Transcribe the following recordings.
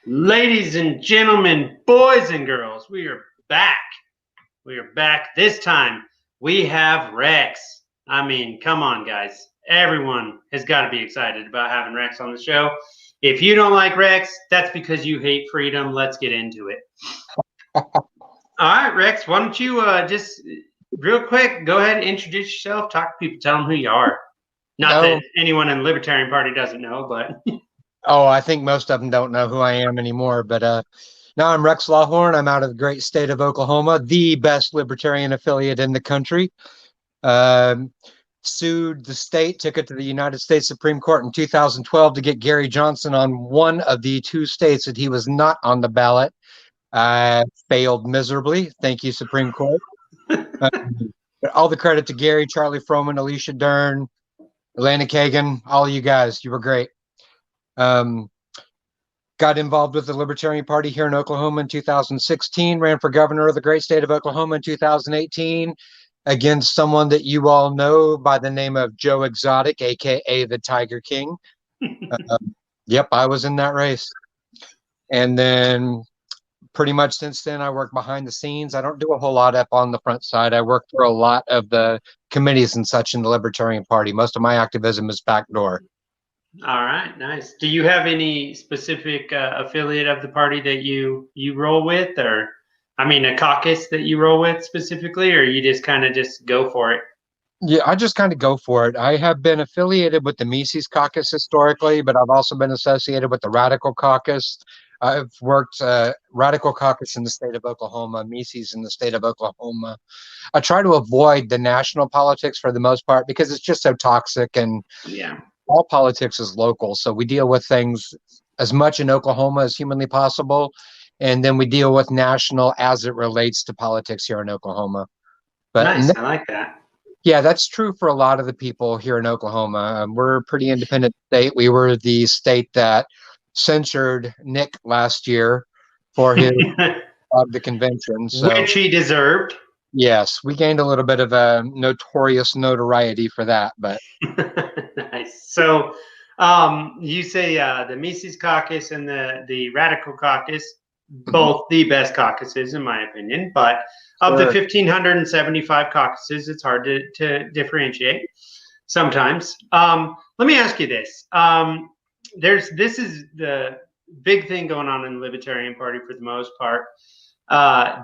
Ladies and gentlemen, boys and girls, we are back. We are back. This time we have Rex. I mean, come on, guys. Everyone has got to be excited about having Rex on the show. If you don't like Rex, that's because you hate freedom. Let's get into it. All right, Rex, why don't you just real quick go ahead and introduce yourself, talk to people, tell them who you are. Not that anyone in the Libertarian Party doesn't know, but... Oh, I think most of them don't know who I am anymore. But now I'm Rex Lawhorn. I'm out of the great state of Oklahoma, the best Libertarian affiliate in the country. Sued the state, took it to the United States Supreme Court in 2012 to get Gary Johnson on one of the two states that he was not on the ballot. Failed miserably. Thank you, Supreme Court. All the credit to Gary, Charlie Froman, Alicia Dern, Elena Kagan, all of you guys. You were great. Got involved with the Libertarian Party here in Oklahoma in 2016, ran for governor of the great state of Oklahoma in 2018 against someone that you all know by the name of Joe Exotic, aka the Tiger King. Yep, I was in that race. And then pretty much since then, I work behind the scenes. I don't do a whole lot up on the front side. I work for a lot of the committees and such in the Libertarian Party. Most of my activism is backdoor. All right, nice. Do you have any specific affiliate of the party that you roll with, or I mean, a caucus that you roll with specifically, or you just kind of just go for it? Yeah, I just kind of go for it. I have been affiliated with the Mises Caucus historically, but I've also been associated with the Radical Caucus. I've worked Radical Caucus in the state of Oklahoma, Mises in the state of Oklahoma. I try to avoid the national politics for the most part because it's just so toxic, and yeah. All politics is local, so we deal with things as much in Oklahoma as humanly possible, and then we deal with national as it relates to politics here in Oklahoma. But nice, I like that. Yeah, that's true for a lot of the people here in Oklahoma. We're a pretty independent state. We were the state that censored Nick last year for his of the convention, which he deserved. Yes, we gained a little bit of a notorious notoriety for that, but nice. So, you say the Mises Caucus and the Radical Caucus, both the best caucuses in my opinion, but of the 1,575 caucuses, it's hard to differentiate sometimes. Let me ask you this: this is the big thing going on in the Libertarian Party for the most part.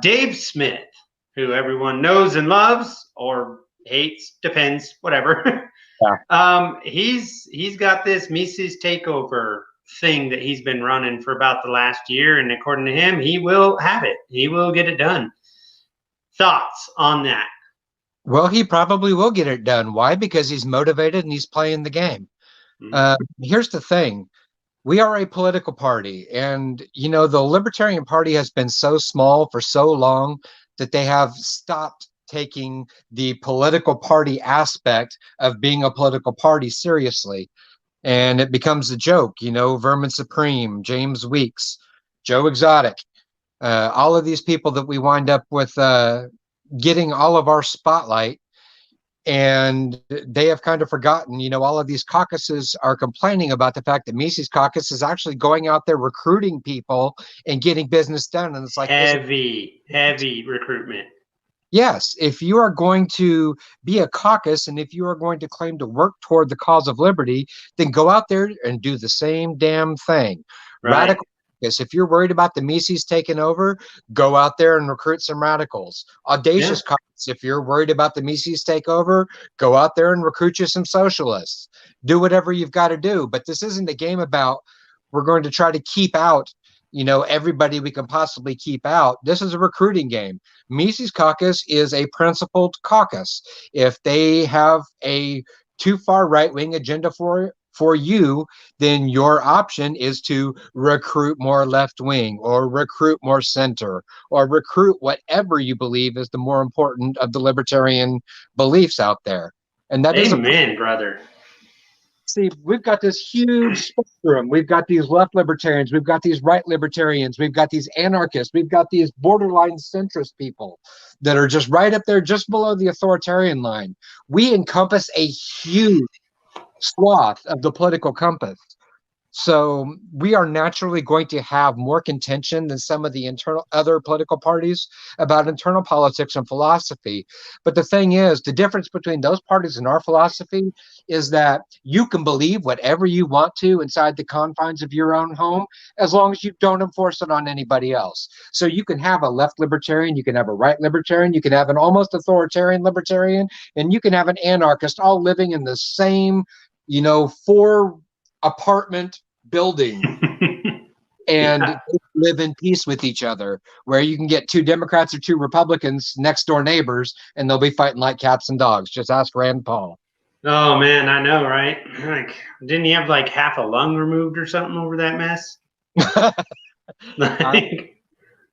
Dave Smith, who everyone knows and loves or hates, depends, whatever. Yeah. He's got this Mises takeover thing that he's been running for about the last year, and according to him, he will have it. He will get it done. Thoughts on that? Well, he probably will get it done. Why? Because he's motivated and he's playing the game. Here's the thing. We are a political party, and you know, the Libertarian Party has been so small for so long that they have stopped taking the political party aspect of being a political party seriously. And it becomes a joke, you know, Vermin Supreme, James Weeks, Joe Exotic, all of these people that we wind up with getting all of our spotlight. And they have kind of forgotten, you know, all of these caucuses are complaining about the fact that Mises Caucus is actually going out there recruiting people and getting business done. And it's like heavy recruitment. Yes, if you are going to be a caucus and if you are going to claim to work toward the cause of liberty, then go out there and do the same damn thing. Right. Radical caucus. If you're worried about the Mises taking over, go out there and recruit some radicals. Audacious caucus. If you're worried about the Mises takeover, go out there and recruit you some socialists. Do whatever you've got to do. But this isn't a game about we're going to try to keep out, you know, everybody we can possibly keep out. This is a recruiting game. Mises Caucus is a principled caucus. If they have a too far right-wing agenda for you, then your option is to recruit more left-wing or recruit more center or recruit whatever you believe is the more important of the libertarian beliefs out there. And that is amen, brother. See, we've got this huge spectrum. We've got these left libertarians. We've got these right libertarians. We've got these anarchists. We've got these borderline centrist people that are just right up there, just below the authoritarian line. We encompass a huge swath of the political compass. So we are naturally going to have more contention than some of the internal other political parties about internal politics and philosophy. But the thing is, the difference between those parties and our philosophy is that you can believe whatever you want to inside the confines of your own home, as long as you don't enforce it on anybody else. So you can have a left libertarian, you can have a right libertarian, you can have an almost authoritarian libertarian, and you can have an anarchist, all living in the same, 4 apartment building and Yeah. live in peace with each other, where you can get 2 Democrats or 2 Republicans next door neighbors and they'll be fighting like cats and dogs. Just ask Rand Paul. Oh man, I know, right? Like, didn't he have like half a lung removed or something over that mess?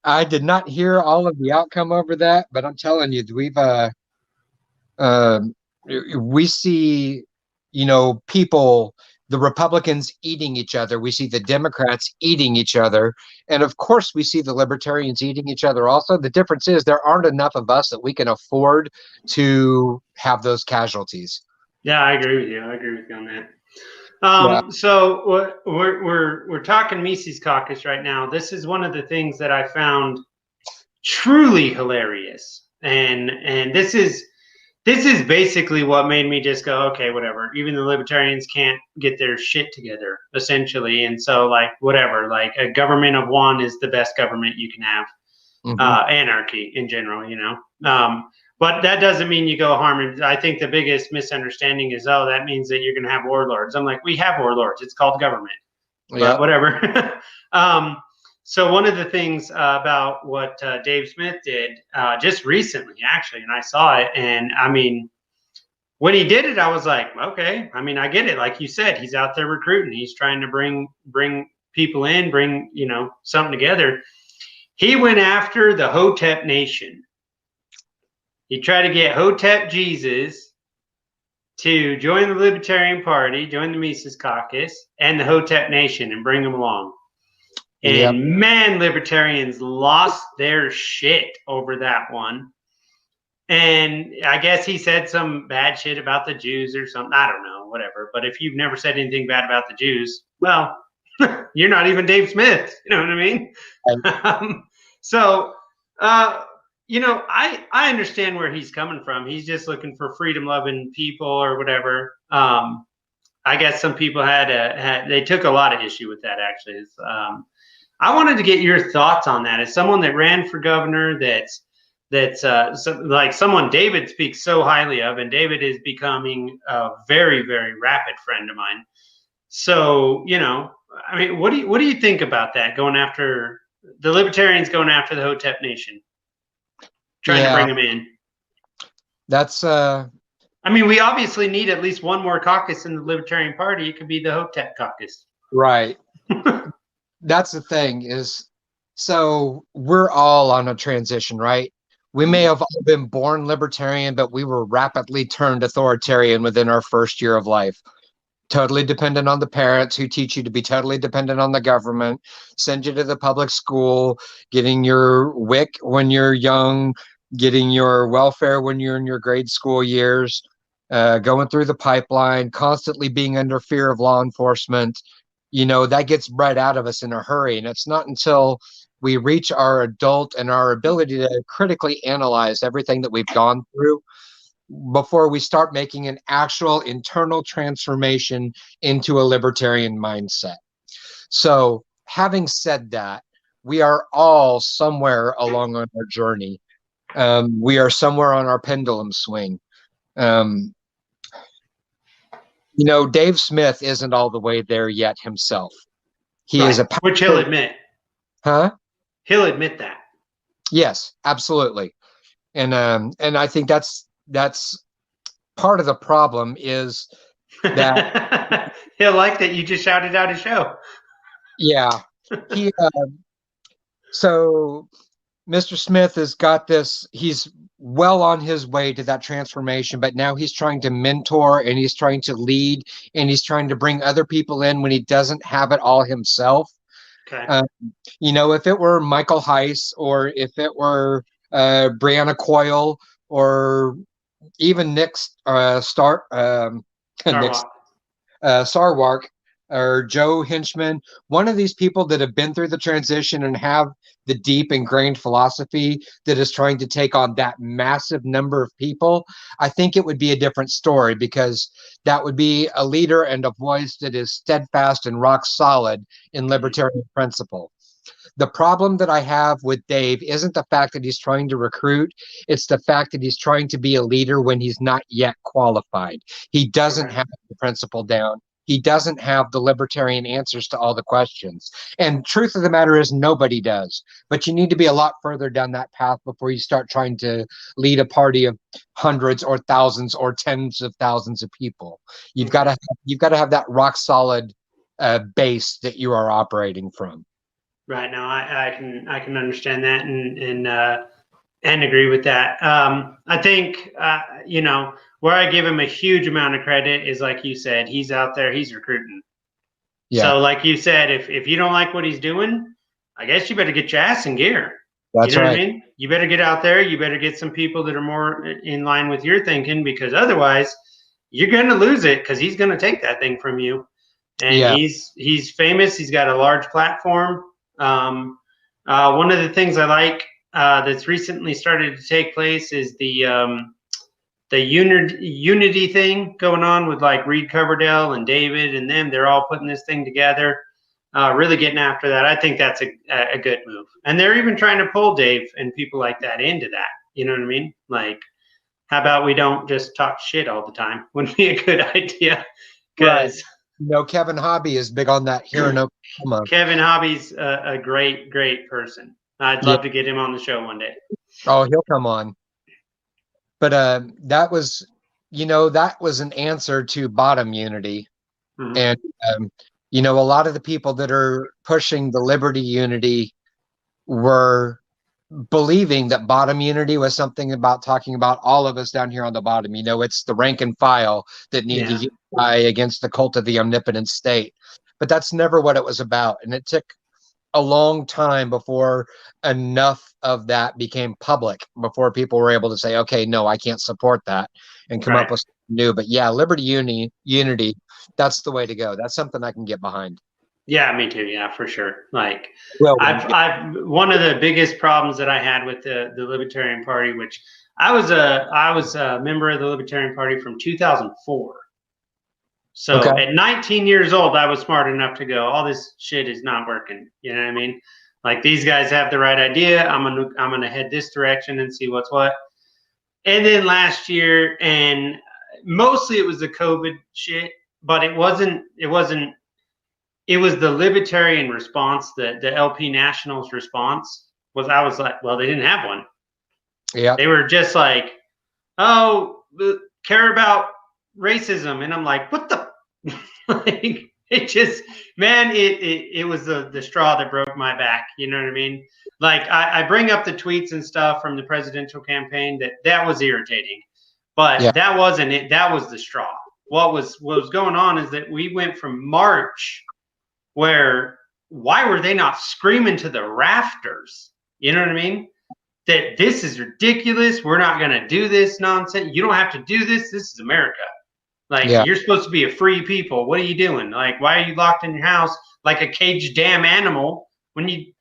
I did not hear all of the outcome over that, but I'm telling you, we see, people, the Republicans eating each other. We see the Democrats eating each other. And of course, we see the Libertarians eating each other also. The difference is there aren't enough of us that we can afford to have those casualties. Yeah, I agree with you. I agree with you on that. Yeah. So we're talking Mises Caucus right now. This is one of the things that I found truly hilarious, and this is basically what made me just go, okay, whatever. Even the libertarians can't get their shit together, essentially, and so like whatever. Like a government of one is the best government you can have. Anarchy in general, but that doesn't mean you go harming. I think the biggest misunderstanding is, oh, that means that you're going to have warlords. I'm like, we have warlords. It's called government. But whatever. So one of the things about what Dave Smith did just recently, actually, and I saw it, and I mean, when he did it, I was like, okay. I mean, I get it. Like you said, he's out there recruiting. He's trying to bring people in, bring something together. He went after the Hotep Nation. He tried to get Hotep Jesus to join the Libertarian Party, join the Mises Caucus, and the Hotep Nation, and bring them along. And man, libertarians lost their shit over that one. And I guess he said some bad shit about the Jews or something. I don't know, whatever. But if you've never said anything bad about the Jews, well, you're not even Dave Smith. You know what I mean? I understand where he's coming from. He's just looking for freedom-loving people or whatever. I guess some people they took a lot of issue with that, actually. I wanted to get your thoughts on that. As someone that ran for governor, that's like someone David speaks so highly of, and David is becoming a very, very rapid friend of mine. So, I mean, what do you think about that? Going after the libertarians, going after the Hotep Nation, trying to bring them in. That's I mean, we obviously need at least one more caucus in the Libertarian Party. It could be the Hotep caucus. Right. That's the thing is, so we're all on a transition, right? We may have all been born libertarian, but we were rapidly turned authoritarian within our first year of life. Totally dependent on the parents who teach you to be totally dependent on the government, send you to the public school, getting your WIC when you're young, getting your welfare when you're in your grade school years, going through the pipeline, constantly being under fear of law enforcement. That gets bred out of us in a hurry. And it's not until we reach our adult and our ability to critically analyze everything that we've gone through before we start making an actual internal transformation into a libertarian mindset. So having said that, we are all somewhere along on our journey. We are somewhere on our pendulum swing. Dave Smith isn't all the way there yet himself. He is which he'll admit. Huh? He'll admit that. Yes, absolutely. And I think that's part of the problem is that he'll like that you just shouted out a show. Yeah. So Mr. Smith has got this, he's well on his way to that transformation, but now he's trying to mentor and he's trying to lead and he's trying to bring other people in when he doesn't have it all himself. Okay. If it were Michael Heiss or if it were Brianna Coyle or even Nick Sarwark, or Joe Hinchman, one of these people that have been through the transition and have the deep ingrained philosophy that is trying to take on that massive number of people, I think it would be a different story, because that would be a leader and a voice that is steadfast and rock solid in libertarian principle. The problem that I have with Dave isn't the fact that he's trying to recruit, it's the fact that he's trying to be a leader when he's not yet qualified. He doesn't have the principle down. He doesn't have the libertarian answers to all the questions. And truth of the matter is, nobody does. But you need to be a lot further down that path before you start trying to lead a party of hundreds or thousands or tens of thousands of people. You've got to have that rock solid base that you are operating from. Right. Now, I can understand that and agree with that. I think where I give him a huge amount of credit is, like you said, he's out there, he's recruiting. Yeah. So, like you said, if you don't like what he's doing, I guess you better get your ass in gear. That's you know right. what I mean? You better get out there. You better get some people that are more in line with your thinking, because otherwise, you're going to lose it, because he's going to take that thing from you. And he's famous. He's got a large platform. One of the things I like that's recently started to take place is the unity thing going on with, like, Reed Coverdale and David and them. They're all putting this thing together, really getting after that. I think that's a good move. And they're even trying to pull Dave and people like that into that. You know what I mean? Like, how about we don't just talk shit all the time? Wouldn't be a good idea. Because Kevin Hobby is big on that here in Oklahoma. Kevin Hobby's a great person. I'd love to get him on the show one day. Oh, he'll come on. But that was an answer to bottom unity. Mm-hmm. And, a lot of the people that are pushing the liberty unity were believing that bottom unity was something about talking about all of us down here on the bottom. It's the rank and file that need to unify against the cult of the omnipotent state. But that's never what it was about. And it took a long time before enough of that became public, before people were able to say, okay, no, I can't support that, and come up with something new. But yeah, liberty unity, that's the way to go. That's something I can get behind. Yeah, me too. Yeah, for sure. Like, I've one of the biggest problems that I had with the Libertarian Party, which I was a member of the Libertarian Party from 2004. So at 19 years old, I was smart enough to go, all this shit is not working. You know what I mean? Like, these guys have the right idea. I'm gonna head this direction and see what's what. And then last year, and mostly it was the COVID shit, but it wasn't. It was the libertarian response, the LP Nationals response was, I was like, well, they didn't have one. Yeah. They were just like, oh, care about racism. And I'm like, what the? Like, it just, man, it was the straw that broke my back. You know what I mean? Like, I bring up the tweets and stuff from the presidential campaign that was irritating, but that wasn't it. That was the straw. What was going on is that we went from March, where, why were they not screaming to the rafters? You know what I mean? That this is ridiculous. We're not going to do this nonsense. You don't have to do this. This is America. Like, you're supposed to be a free people. What are you doing? Like, why are you locked in your house like a caged damn animal when you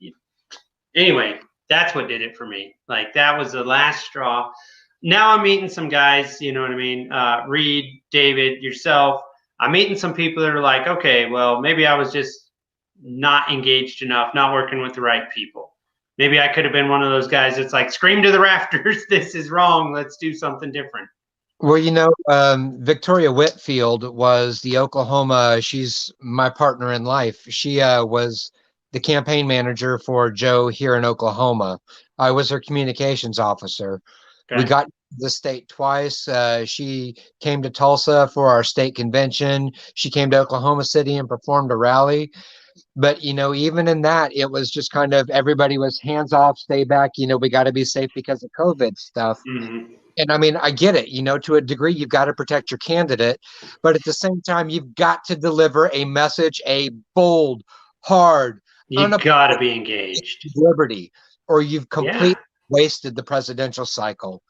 anyway, that's what did it for me. Like, that was the last straw. Now I'm meeting some guys, you know what I mean? Reed, David, yourself. I'm meeting some people that are like, okay, well, maybe I was just not engaged enough, not working with the right people. Maybe I could have been one of those guys that's like, scream to the rafters, this is wrong, let's do something different. Well, Victoria Whitfield was the Oklahoma, she's my partner in life. She was the campaign manager for Joe here in Oklahoma. I was her communications officer. Okay. We got the state twice. She came to Tulsa for our state convention. She came to Oklahoma City and performed a rally. But, even in that, it was just kind of, everybody was hands off, stay back. We got to be safe because of COVID stuff. Mm-hmm. And I mean, I get it, to a degree, you've got to protect your candidate. But at the same time, you've got to deliver a message, a bold, hard, you've got to be engaged liberty, or you've completely wasted the presidential cycle.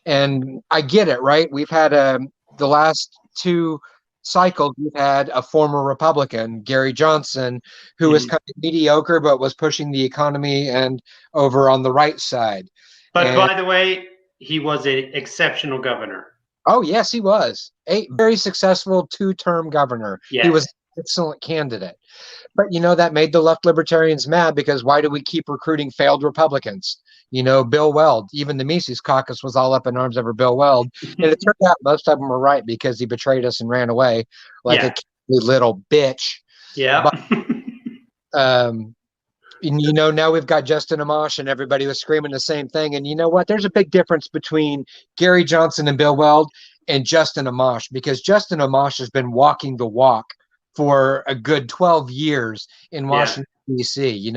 And I get it, right? We've had the last two cycles, you've had a former Republican, Gary Johnson, who was kind of mediocre but was pushing the economy and over on the right side. But And, by the way, he was an exceptional governor. oh, yes, he was a very successful 2-term governor. Yes. He was an excellent candidate. But, that made the left libertarians mad because why do we keep recruiting failed Republicans? Bill Weld, even the Mises caucus was all up in arms over Bill Weld. And it turned out most of them were right because he betrayed us and ran away like a little bitch. Yeah. But, now we've got Justin Amash and everybody was screaming the same thing. And you know what? There's a big difference between Gary Johnson and Bill Weld and Justin Amash, because Justin Amash has been walking the walk for a good 12 years in Washington, D.C.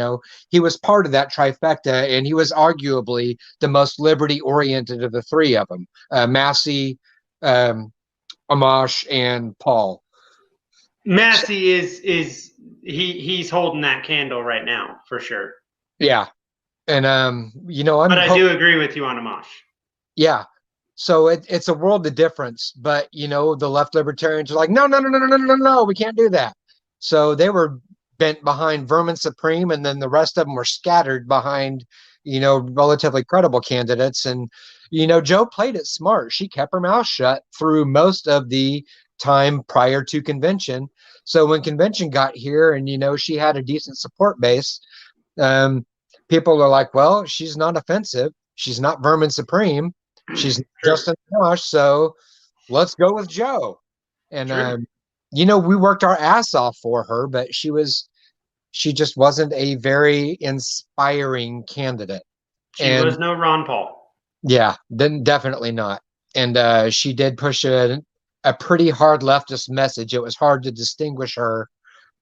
He was part of that trifecta, and he was arguably the most liberty-oriented of the three of them, Massey, Amash, and Paul. Massey he's holding that candle right now, for sure. Yeah. And, but I do agree with you on Amash. Yeah. So it's a world of difference, but the left libertarians are like, no, we can't do that. So they were bent behind Vermin Supreme, and then the rest of them were scattered behind, relatively credible candidates. And, Joe played it smart. She kept her mouth shut through most of the time prior to convention. So when convention got here and, she had a decent support base, people are like, well, she's not offensive. She's not Vermin Supreme. She's Justin Amash, so let's go with Joe. And we worked our ass off for her, but she just wasn't a very inspiring candidate. She was no Ron Paul. Yeah, then definitely not. And she did push a pretty hard leftist message. It was hard to distinguish her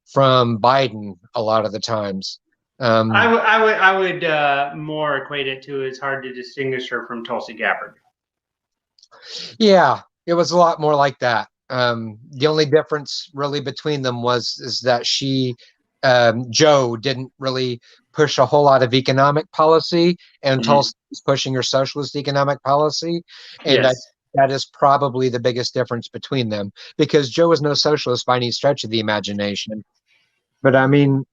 from Biden a lot of the times. I would more equate it to it's hard to distinguish her from Tulsi Gabbard. Yeah, it was a lot more like that. The only difference really between them is that Joe didn't really push a whole lot of economic policy, and Tulsi was pushing her socialist economic policy. And that is probably the biggest difference between them, because Joe is no socialist by any stretch of the imagination. But I mean,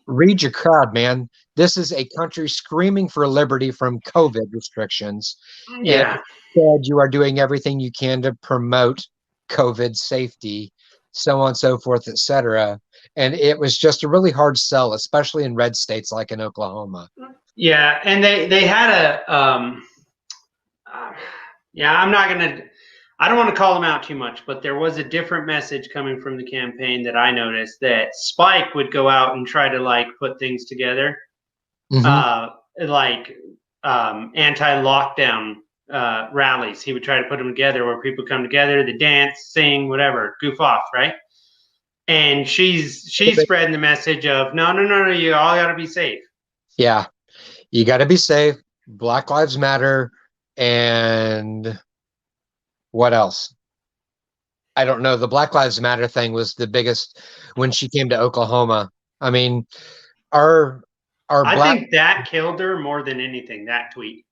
read your crowd, man. This is a country screaming for liberty from COVID restrictions. Yeah. And you are doing everything you can to promote COVID safety, so on and so forth, etc. And it was just a really hard sell, especially in red states like in Oklahoma. Yeah, and they had I don't want to call them out too much, but there was a different message coming from the campaign that I noticed, that Spike would go out and try to put things together, anti-lockdown rallies. He would try to put them together where people come together, they dance, sing, whatever, goof off, right? And she's spreading the message of no, you all got to be safe. Yeah, you got to be safe. Black Lives Matter, and what else? I don't know. The Black Lives Matter thing was the biggest when she came to Oklahoma. I mean, I think that killed her more than anything, that tweet.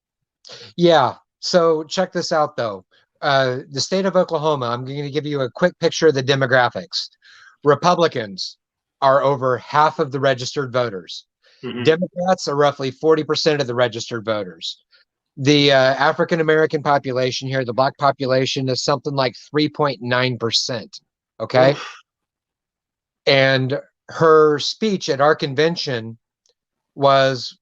Yeah. So check this out, though. The state of Oklahoma, I'm going to give you a quick picture of the demographics. Republicans are over half of the registered voters. Democrats are roughly 40% of the registered voters. The African American population here, the black population, is something like 3.9%. Okay. Oof. And her speech at our convention was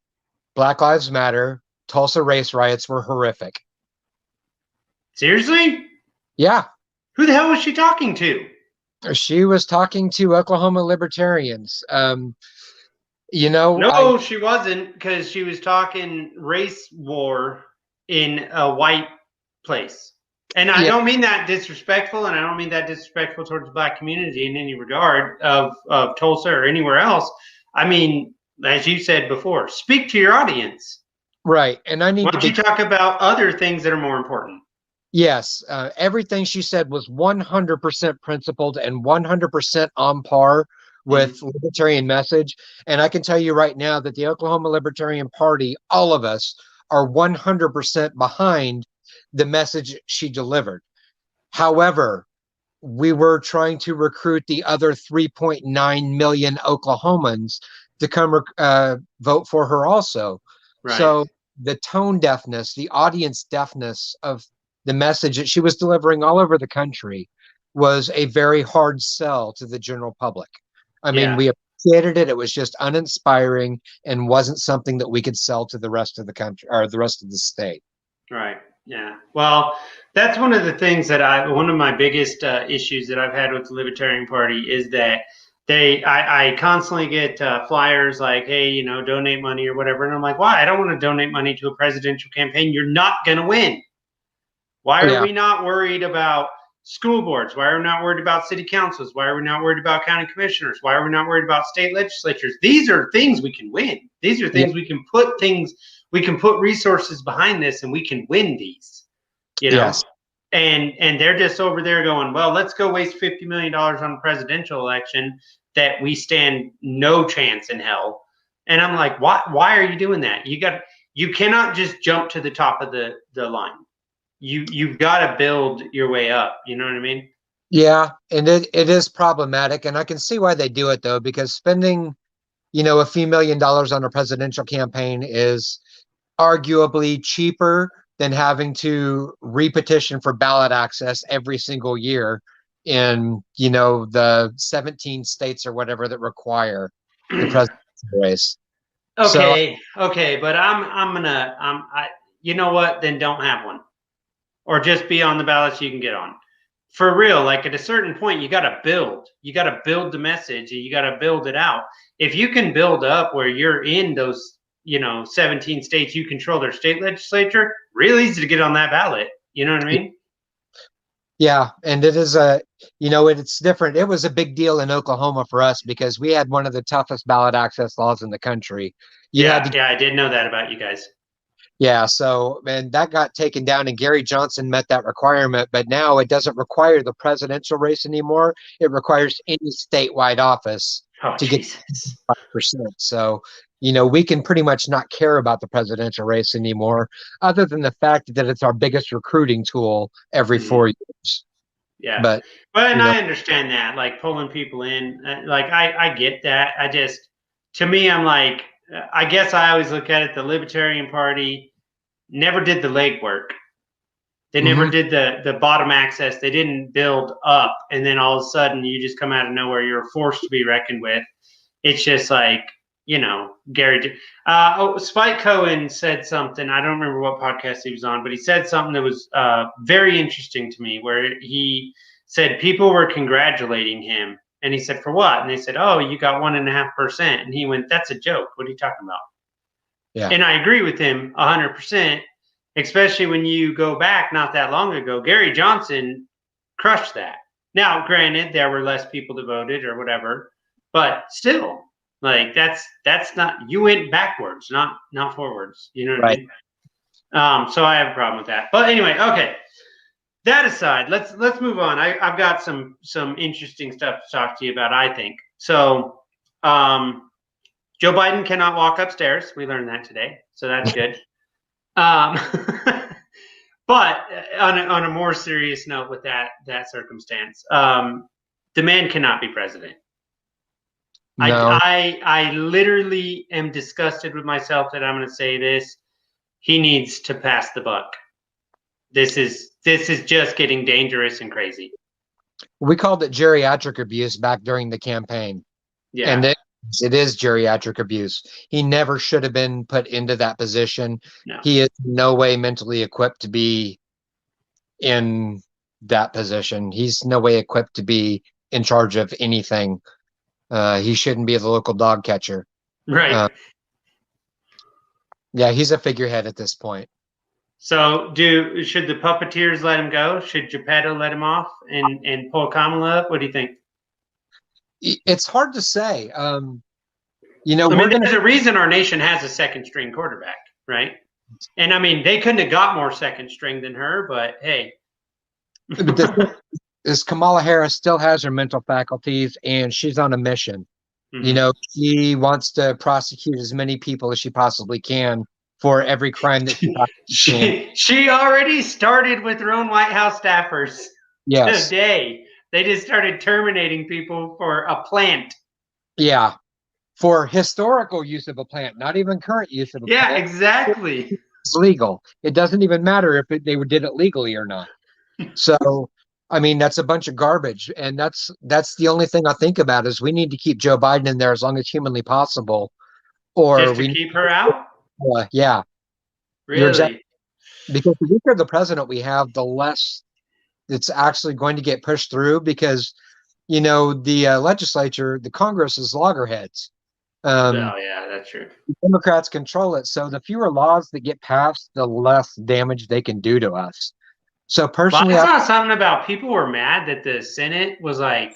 Black Lives Matter. Tulsa race riots were horrific. Seriously? Yeah. Who the hell was she talking to? She was talking to Oklahoma libertarians. No, she wasn't, because she was talking race war in a white place. And I don't mean that disrespectful, and I don't mean that disrespectful towards the black community in any regard of Tulsa or anywhere else. I mean, as you said before, speak to your audience. Right. And I need Why don't you talk about other things that are more important? Yes. Everything she said was 100% principled and 100% on par with libertarian message. And I can tell you right now that the Oklahoma Libertarian Party, all of us, are 100% behind the message she delivered. However, we were trying to recruit the other 3.9 million Oklahomans to come vote for her also. Right. So the tone deafness, the audience deafness of the message that she was delivering all over the country was a very hard sell to the general public. I mean, we appreciated it. It was just uninspiring and wasn't something that we could sell to the rest of the country or the rest of the state. Right. Yeah. Well, that's one of the things that one of my biggest issues that I've had with the Libertarian Party is that I constantly get flyers like, hey, you know, donate money or whatever. And I'm like, why? I don't want to donate money to a presidential campaign. You're not going to win. Why are we not worried about school boards? Why are we not worried about city councils? Why are we not worried about county commissioners? Why are we not worried about state legislatures? These are things we can win. These are things we can put resources behind this and we can win these, you know? Yes. And they're just over there going, well, let's go waste $50 million on a presidential election that we stand no chance in hell. And I'm like, why are you doing that? You cannot just jump to the top of the line. You've got to build your way up. You know what I mean? Yeah, and it is problematic, and I can see why they do it though, because spending, you know, a few $1 million on a presidential campaign is arguably cheaper than having to repetition for ballot access every single year in, you know, the 17 states or whatever that require the presidential race. Okay, but you know what? Then don't have one. Or just be on the ballots you can get on. For real, like at a certain point, you got to build. You got to build the message, and you got to build it out. If you can build up where you're in those, you know, 17 states, you control their state legislature, really easy to get on that ballot. You know what I mean? Yeah, and it is it's different. It was a big deal in Oklahoma for us because we had one of the toughest ballot access laws in the country. Yeah, I did know that about you guys. Yeah, so, and that got taken down, and Gary Johnson met that requirement, but now it doesn't require the presidential race anymore. It requires any statewide office to get 5%. So, you know, we can pretty much not care about the presidential race anymore, other than the fact that it's our biggest recruiting tool every 4 years. Yeah, but I understand that, like pulling people in, like I get that. To me, I'm like, I guess I always look at it, the Libertarian Party never did the legwork. They never did the bottom access. They didn't build up, and then all of a sudden you just come out of nowhere. You're forced to be reckoned with. It's just like, you know, Gary. Spike Cohen said something. I don't remember what podcast he was on, but he said something that was very interesting to me, where he said people were congratulating him. And he said, for what? And they said, oh, you got 1.5%. And he went, that's a joke. What are you talking about? Yeah. And I agree with him 100%, especially when you go back not that long ago. Gary Johnson crushed that. Now, granted, there were less people that voted or whatever, but still, like that's not, you went backwards, not forwards. You know what I mean? So I have a problem with that. But anyway, okay. That aside, let's move on. I've got some interesting stuff to talk to you about, I think. So Joe Biden cannot walk upstairs. We learned that today, so that's good. But on a more serious note with that circumstance, the man cannot be president. No. I literally am disgusted with myself that I'm going to say this. He needs to pass the buck. This is just getting dangerous and crazy. We called it geriatric abuse back during the campaign. Yeah. And it is geriatric abuse. He never should have been put into that position. No. He is in no way mentally equipped to be in that position. He's no way equipped to be in charge of anything. He shouldn't be the local dog catcher. Right. Yeah, he's a figurehead at this point. So should the puppeteers let him go? Should Geppetto let him off and pull Kamala up? What do you think? It's hard to say. There's a reason our nation has a second string quarterback, right? And I mean, they couldn't have got more second string than her, but hey. Is Kamala Harris still has her mental faculties, and she's on a mission. Mm-hmm. You know, she wants to prosecute as many people as she possibly can for every crime that she possibly can. She already started with her own White House staffers today. They just started terminating people for a plant. Yeah. For historical use of a plant, not even current use of a Yeah, plant. exactly. It's legal. It doesn't even matter if they did it legally or not. So, I mean, that's a bunch of garbage, and that's the only thing I think about is we need to keep Joe Biden in there as long as humanly possible, or Just to keep her out? yeah, you're exactly, Really? because the weaker the president we have, the less it's actually going to get pushed through because the legislature, the Congress is loggerheads. Oh, yeah, that's true. Democrats control it, so the fewer laws that get passed, the less damage they can do to us. So Well, personally, I saw something about people were mad that the Senate was like,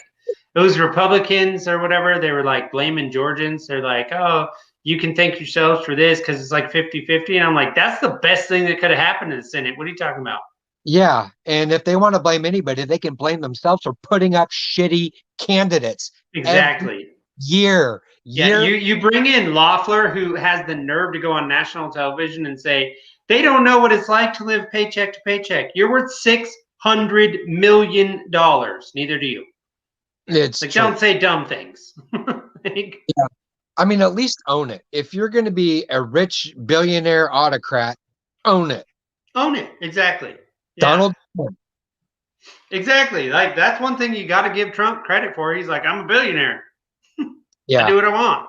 it was Republicans or whatever. They were like blaming Georgians. They're like, oh, you can thank yourselves for this because it's like 50-50. And I'm like, that's the best thing that could have happened in the Senate. What are you talking about? yeah, and if they want to blame anybody, they can blame themselves for putting up shitty candidates every Exactly. year. Yeah, you bring in Loeffler, who has the nerve to go on national television and say they don't know what it's like to live paycheck to paycheck. You're worth $600 million. Neither do you. It's like, true. don't say dumb things. Yeah. I mean, at least own it. If you're going to be a rich billionaire autocrat, own it. Own it. Exactly. Yeah. Donald Trump. Exactly. Like, that's one thing you got to give Trump credit for. He's like, I'm a billionaire. Yeah. I do what I want.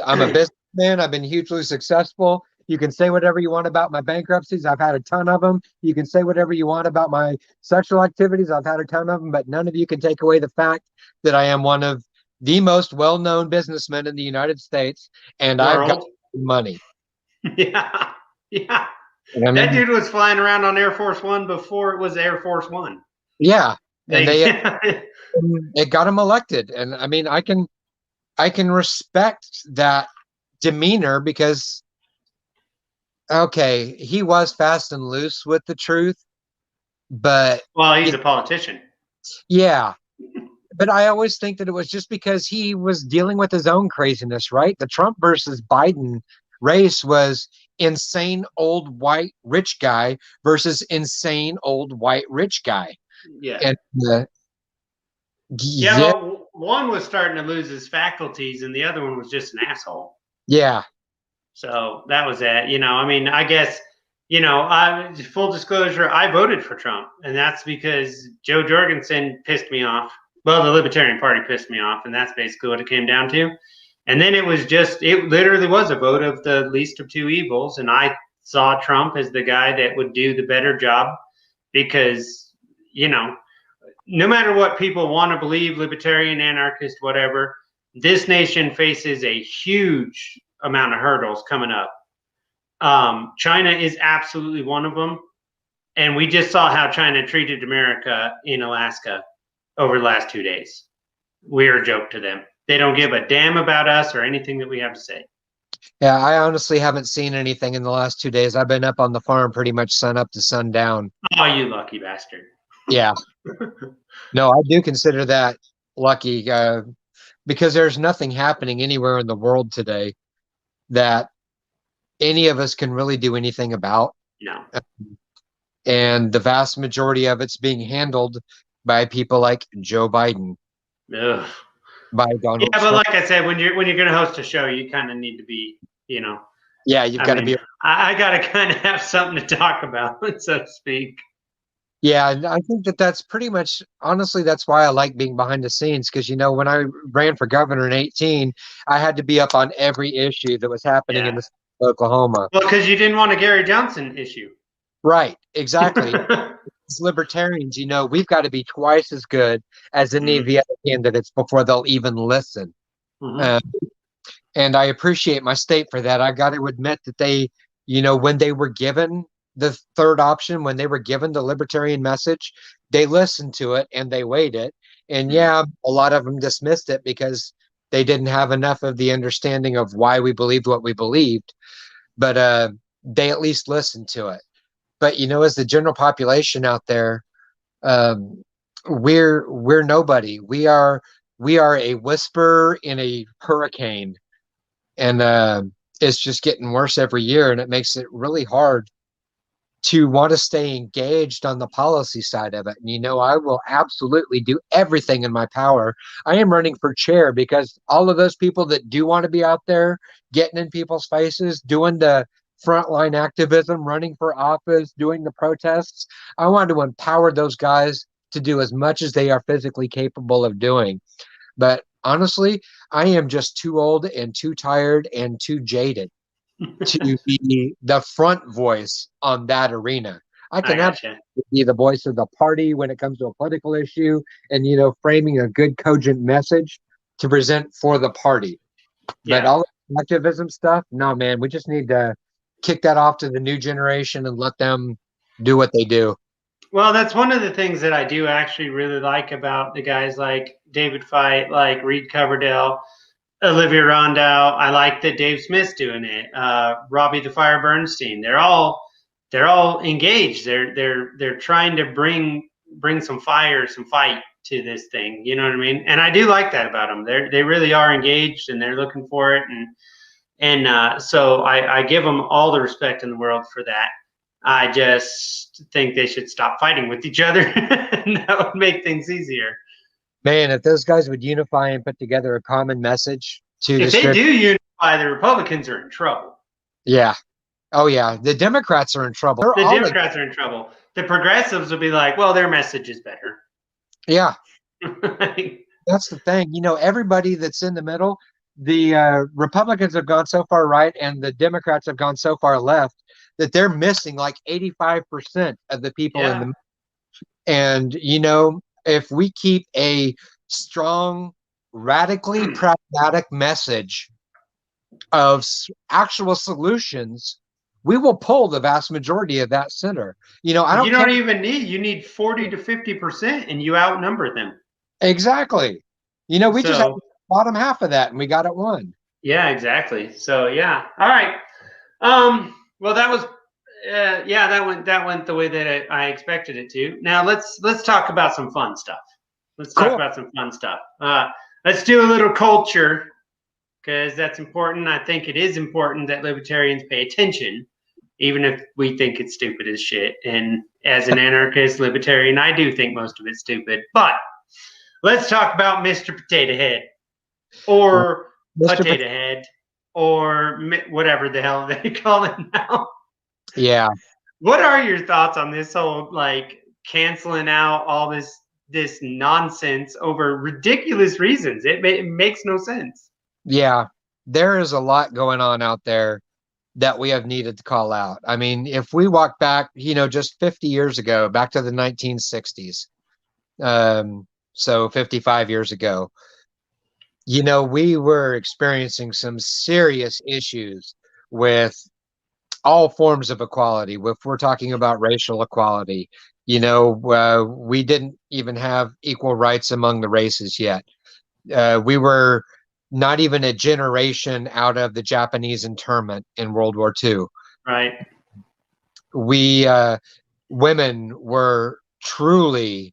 I'm a businessman. I've been hugely successful. You can say whatever you want about my bankruptcies. I've had a ton of them. You can say whatever you want about my sexual activities. I've had a ton of them, but none of you can take away the fact that I am one of the most well-known businessmen in the United States, and I've got money. Yeah. Yeah. I mean, that dude was flying around on Air Force One before it was Air Force One. Yeah. And it got him elected. And I mean, I can respect that demeanor because okay, he was fast and loose with the truth, but well, he's a politician. Yeah. But I always think that it was just because he was dealing with his own craziness, right? The Trump versus Biden race was insane old white rich guy versus insane old white rich guy. Yeah. And well, one was starting to lose his faculties and the other one was just an asshole. Yeah. So that was it. I mean, I guess, full disclosure, I voted for Trump, and that's because Joe Jorgensen pissed me off. Well, the Libertarian Party pissed me off, and that's basically what it came down to. And then it literally was a vote of the least of two evils, and I saw Trump as the guy that would do the better job because, no matter what people want to believe, libertarian, anarchist, whatever, this nation faces a huge amount of hurdles coming up. China is absolutely one of them. And we just saw how China treated America in Alaska over the last 2 days. We're a joke to them. They don't give a damn about us or anything that we have to say. Yeah, I honestly haven't seen anything in the last 2 days. I've been up on the farm pretty much sun up to sundown. Oh, you lucky bastard. Yeah. No, I do consider that lucky because there's nothing happening anywhere in the world today that any of us can really do anything about. No. And the vast majority of it's being handled by people like Joe Biden. Ugh. By Donald Yeah, but Trump. like I said, when you're going to host a show, you kind of need to be, Yeah, you've got to be. I got to kind of have something to talk about, so to speak. Yeah, and I think that's pretty much, honestly, that's why I like being behind the scenes. Because, when I ran for governor in 2018, I had to be up on every issue that was happening in the state of Oklahoma. Well, because you didn't want a Gary Johnson issue. Right, exactly. As libertarians, we've got to be twice as good as any of the other candidates before they'll even listen. And I appreciate my state for that. I got to admit that they, when they were given the third option, when they were given the libertarian message, they listened to it and they weighed it. And yeah, a lot of them dismissed it because they didn't have enough of the understanding of why we believed what we believed. But they at least listened to it. But as the general population out there, we're nobody. We are a whisper in a hurricane, and it's just getting worse every year, and it makes it really hard to want to stay engaged on the policy side of it. And, you know, I will absolutely do everything in my power. I am running for chair because all of those people that do want to be out there getting in people's faces, doing the frontline activism, running for office, doing the protests, I want to empower those guys to do as much as they are physically capable of doing. But honestly, I am just too old and too tired and too jaded to be the front voice on that arena. I can gotcha. be the voice of the party when it comes to a political issue and, you know, framing a good, cogent message to present for the party. Yeah. But all the activism stuff, no, man, we just need to kick that off to the new generation and let them do what they do. Well, that's one of the things that I do actually really like about the guys like David Feit, like Reed Coverdale, Olivia Rondeau. I like that Dave Smith's doing it. Robbie the Fire Bernstein. They're all engaged. They're trying to bring some fire, some fight to this thing. You know what I mean? And I do like that about them. They really are engaged and they're looking for it. And so I give them all the respect in the world for that. I just think they should stop fighting with each other. And that would make things easier. Man, if those guys would unify and put together a common message to if they do unify, the Republicans are in trouble. Yeah. Oh, yeah. The Democrats are in trouble. The Democrats are in trouble. The progressives will be like, well, their message is better. Yeah. That's the thing. You know, everybody that's in the middle, the Republicans have gone so far right and the Democrats have gone so far left that they're missing like 85% of the people in the middle. And, you know, if we keep a strong, radically pragmatic message of actual solutions, we will pull the vast majority of that center. You know, you need 40 to 50% and you outnumber them. Exactly. You know, we just have the bottom half of that and we got it won. Yeah, exactly. So yeah. All right. Well, that was that went the way that I expected it to. Now let's talk about some fun stuff. Let's talk about some fun stuff. Let's do a little culture because that's important. I think it is important that libertarians pay attention, even if we think it's stupid as shit. And as an anarchist libertarian, I do think most of it's stupid. But let's talk about Mr. Potato Head or Potato Head or whatever the hell they call it now. Yeah. What are your thoughts on this whole like canceling out all this nonsense over ridiculous reasons? It makes no sense. Yeah, there is a lot going on out there that we have needed to call out. I mean, if we walk back, you know, just 50 years ago, back to the 1960s, so 55 years ago, you know, we were experiencing some serious issues with all forms of equality. If we're talking about racial equality, you know, we didn't even have equal rights among the races yet. We were not even a generation out of the Japanese internment in World War II. Right. We, women were truly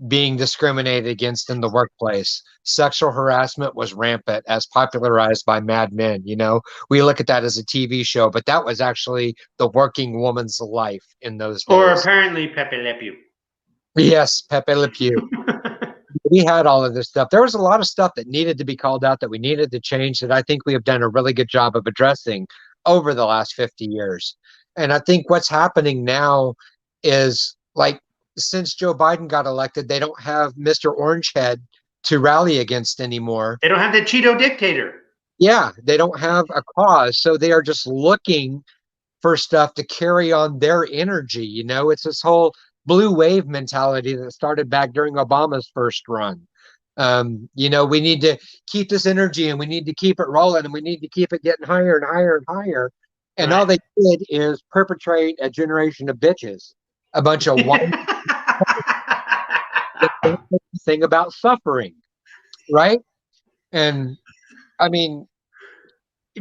being discriminated against in the workplace. Sexual harassment was rampant, as popularized by Mad Men. You know, we look at that as a TV show, but that was actually the working woman's life in those days. Or apparently Pepe Le Pew. Yes, Pepe Le Pew. We had all of this stuff. There was a lot of stuff that needed to be called out, that we needed to change, that I think we have done a really good job of addressing over the last 50 years. And I think what's happening now is, like, since Joe Biden got elected, they don't have Mr. Orangehead to rally against anymore. They don't have the Cheeto dictator. Yeah, they don't have a cause. So they are just looking for stuff to carry on their energy. You know, it's this whole blue wave mentality that started back during Obama's first run. You know, we need to keep this energy and we need to keep it rolling and we need to keep it getting higher and higher and higher. And all they did is perpetrate a generation of bitches, a bunch of one thing about suffering, right? And I mean,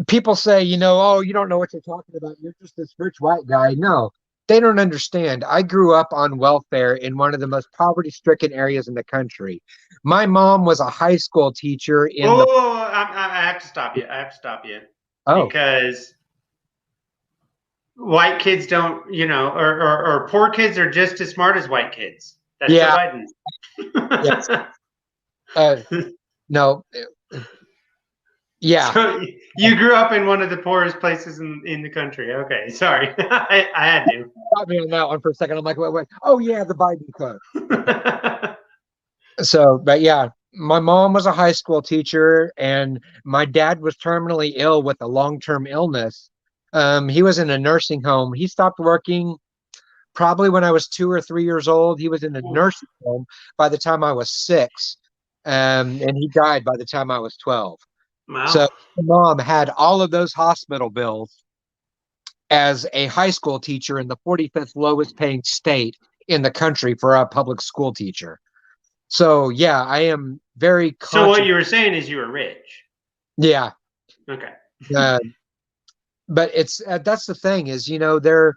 people say, you know, oh, you don't know what you're talking about. You're just this rich white guy. No, they don't understand. I grew up on welfare in one of the most poverty-stricken areas in the country. My mom was a high school teacher in I have to stop you. I have to stop you. Oh. Because white kids don't, or poor kids are just as smart as white kids. That's Joe Biden. Yes. No. Yeah. So you grew up in one of the poorest places in the country. Okay, sorry, I had to. Got me on that one for a second. I'm like, wait. Oh yeah, the Biden quote. So, but yeah, my mom was a high school teacher, and my dad was terminally ill with a long-term illness. He was in a nursing home. He stopped working probably when I was 2 or 3 years old. He was in a nursing home by the time I was 6, and he died by the time I was 12. Wow. So my mom had all of those hospital bills as a high school teacher in the 45th lowest paying state in the country for a public school teacher. So yeah, I am very conscious. So what you were saying is you were rich. Yeah. Okay. But it's that's the thing is, they're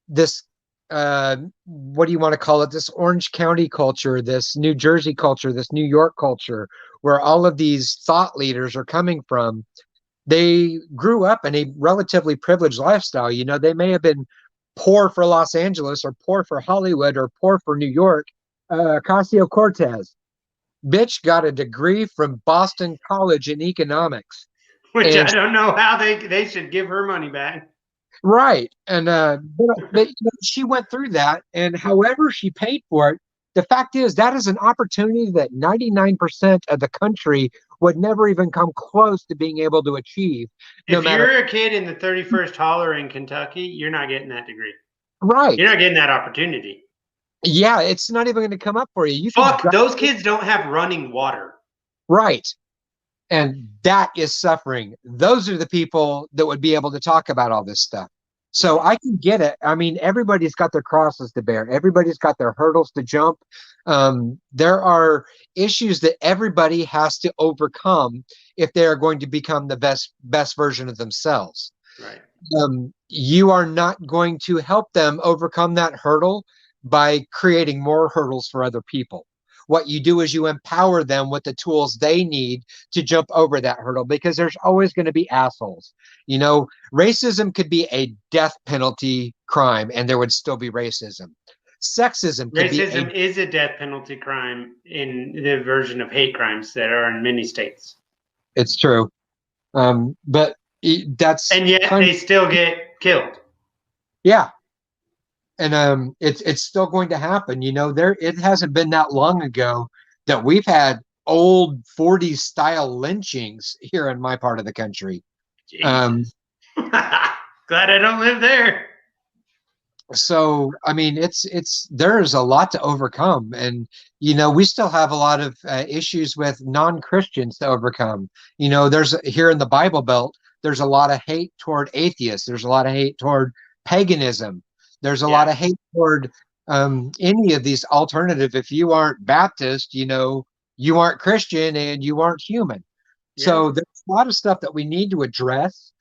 this what do you want to call it? This Orange County culture, this New Jersey culture, this New York culture, where all of these thought leaders are coming from. They grew up in a relatively privileged lifestyle. They may have been poor for Los Angeles or poor for Hollywood or poor for New York. Ocasio-Cortez, bitch, got a degree from Boston College in economics. Which I don't know how they should give her money back. Right. And but she went through that, and however she paid for it, the fact is that is an opportunity that 99% of the country would never even come close to being able to achieve. If you're a kid in the 31st Holler in Kentucky, you're not getting that degree. Right. You're not getting that opportunity. Yeah, it's not even going to come up for you. Those kids don't have running water. Right. And that is suffering. Those are the people that would be able to talk about all this stuff. So I can get it. I mean, everybody's got their crosses to bear. Everybody's got their hurdles to jump. There are issues that everybody has to overcome if they are going to become the best version of themselves. Right. You are not going to help them overcome that hurdle by creating more hurdles for other people. What you do is you empower them with the tools they need to jump over that hurdle, because there's always going to be assholes. Racism could be a death penalty crime and there would still be racism. Sexism is a death penalty crime in the version of hate crimes that are in many states. It's true. But that's... And yet they still get killed. Yeah. And it's still going to happen. It hasn't been that long ago that we've had old 40s style lynchings here in my part of the country. Glad I don't live there. So, I mean, there's a lot to overcome, and we still have a lot of issues with non-Christians to overcome. There's here in the Bible Belt, there's a lot of hate toward atheists. There's a lot of hate toward paganism. There's a lot of hate toward any of these alternative. If you aren't Baptist, you aren't Christian and you aren't human. Yeah. So there's a lot of stuff that we need to address,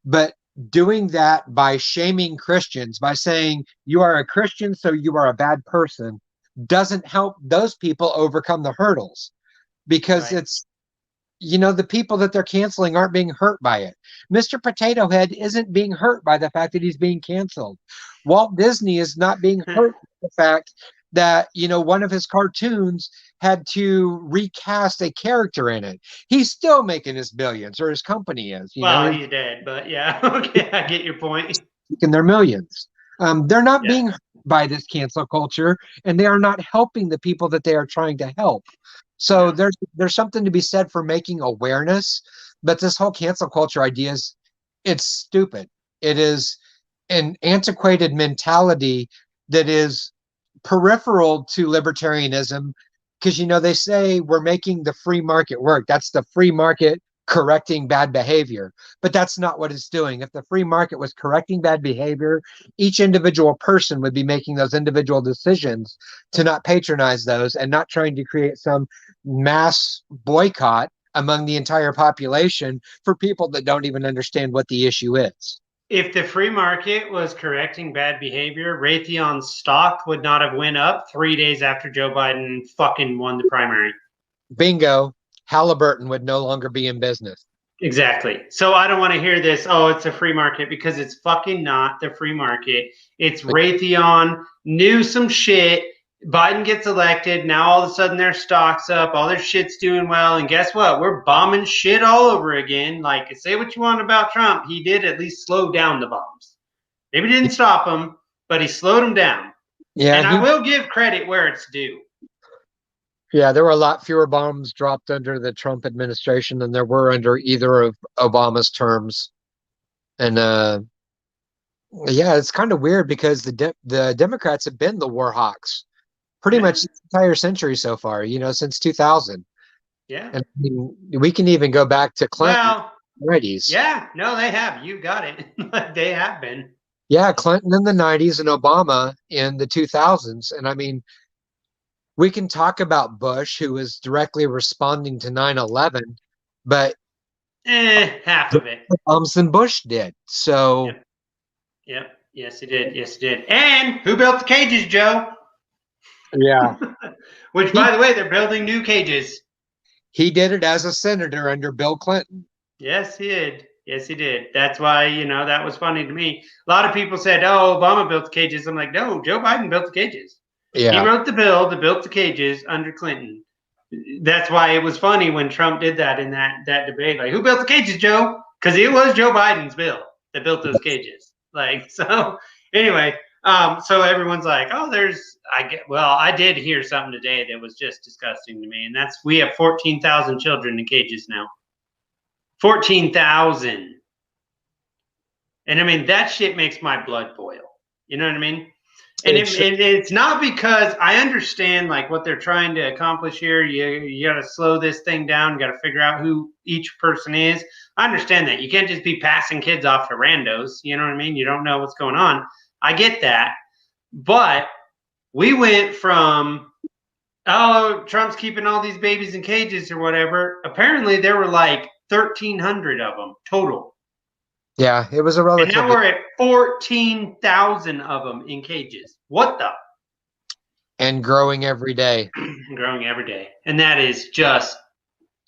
but doing that by shaming Christians, by saying you are a Christian, so you are a bad person, doesn't help those people overcome the hurdles, because it's, the people that they're canceling aren't being hurt by it. Mr. Potato Head isn't being hurt by the fact that he's being canceled. Walt Disney is not being hurt by the fact that, one of his cartoons had to recast a character in it. He's still making his billions, or his company is. He's dead, but yeah, okay, I get your point. Making their millions. They're not being hurt by this cancel culture, and they are not helping the people that they are trying to help. So there's something to be said for making awareness, but this whole cancel culture idea it's stupid. It is an antiquated mentality that is peripheral to libertarianism, because they say we're making the free market work. That's the free market correcting bad behavior, but that's not what it's doing. If the free market was correcting bad behavior, each individual person would be making those individual decisions to not patronize those, and not trying to create some mass boycott among the entire population for people that don't even understand what the issue is. If the free market was correcting bad behavior, Raytheon's stock would not have went up 3 days after Joe Biden fucking won the primary. Bingo. Halliburton would no longer be in business. Exactly. So I don't want to hear this, oh, it's a free market, because it's fucking not the free market. It's Raytheon knew some shit. Biden gets elected. Now all of a sudden their stock's up. All their shit's doing well. And guess what? We're bombing shit all over again. Like, say what you want about Trump. He did at least slow down the bombs. Maybe didn't stop them, but he slowed them down. Yeah, and I will give credit where it's due. Yeah, there were a lot fewer bombs dropped under the Trump administration than there were under either of Obama's terms. And yeah, it's kind of weird because the Democrats have been the war hawks pretty much the entire century so far, since 2000. Yeah. And I mean, we can even go back to Clinton. Well, 90s. Yeah, no, they have. You got it. They have been. Yeah, Clinton in the 90s and Obama in the 2000s. And I mean, we can talk about Bush, who was directly responding to 9/11, but half of it. Than Bush did. So, yep. Yes, he did. Yes, he did. And who built the cages, Joe? Yeah. Which, by the way, they're building new cages. He did it as a senator under Bill Clinton. Yes, he did. Yes, he did. That's why, that was funny to me. A lot of people said, oh, Obama built the cages. I'm like, no, Joe Biden built the cages. Yeah. He wrote the bill that built the cages under Clinton. That's why it was funny when Trump did that in that debate. Like, who built the cages, Joe? Because it was Joe Biden's bill that built those cages. Like, so anyway, so everyone's like, oh, I did hear something today that was just disgusting to me. And that's, we have 14,000 children in cages now. 14,000. And I mean, that shit makes my blood boil. You know what I mean? And it's not because I understand like what they're trying to accomplish here. You got to slow this thing down. You got to figure out who each person is. I understand that. You can't just be passing kids off to randos. You know what I mean? You don't know what's going on. I get that. But we went from, oh, Trump's keeping all these babies in cages or whatever. Apparently there were like 1,300 of them total. Yeah, it was a relative. And now we're at 14,000 of them in cages. What the? And growing every day. Growing every day. And that is just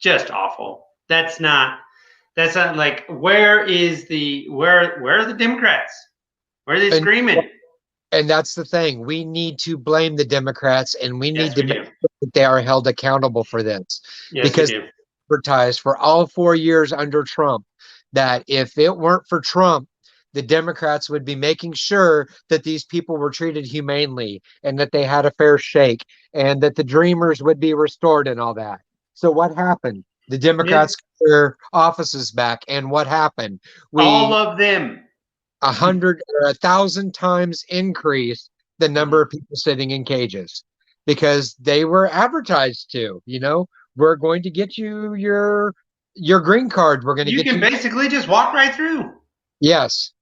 awful. That's not like, where are the Democrats? Where are they screaming? And that's the thing. We need to blame the Democrats, and we need to make sure that they are held accountable for this. Yes, because they advertised for all 4 years under Trump that if it weren't for Trump, the Democrats would be making sure that these people were treated humanely and that they had a fair shake and that the dreamers would be restored and all that. So what happened? The Democrats got their offices back, and what happened? All of them. 100 or 1,000 times increase the number of people sitting in cages because they were advertised to, we're going to get you your green card. We're going to get you. You can basically just walk right through. Yes.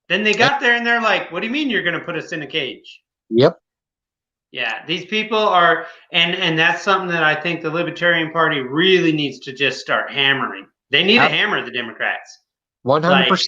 Then they got there and they're like, what do you mean you're going to put us in a cage? Yep. Yeah, these people are, and that's something that I think the Libertarian Party really needs to just start hammering. They need to hammer the Democrats. 100%. Like,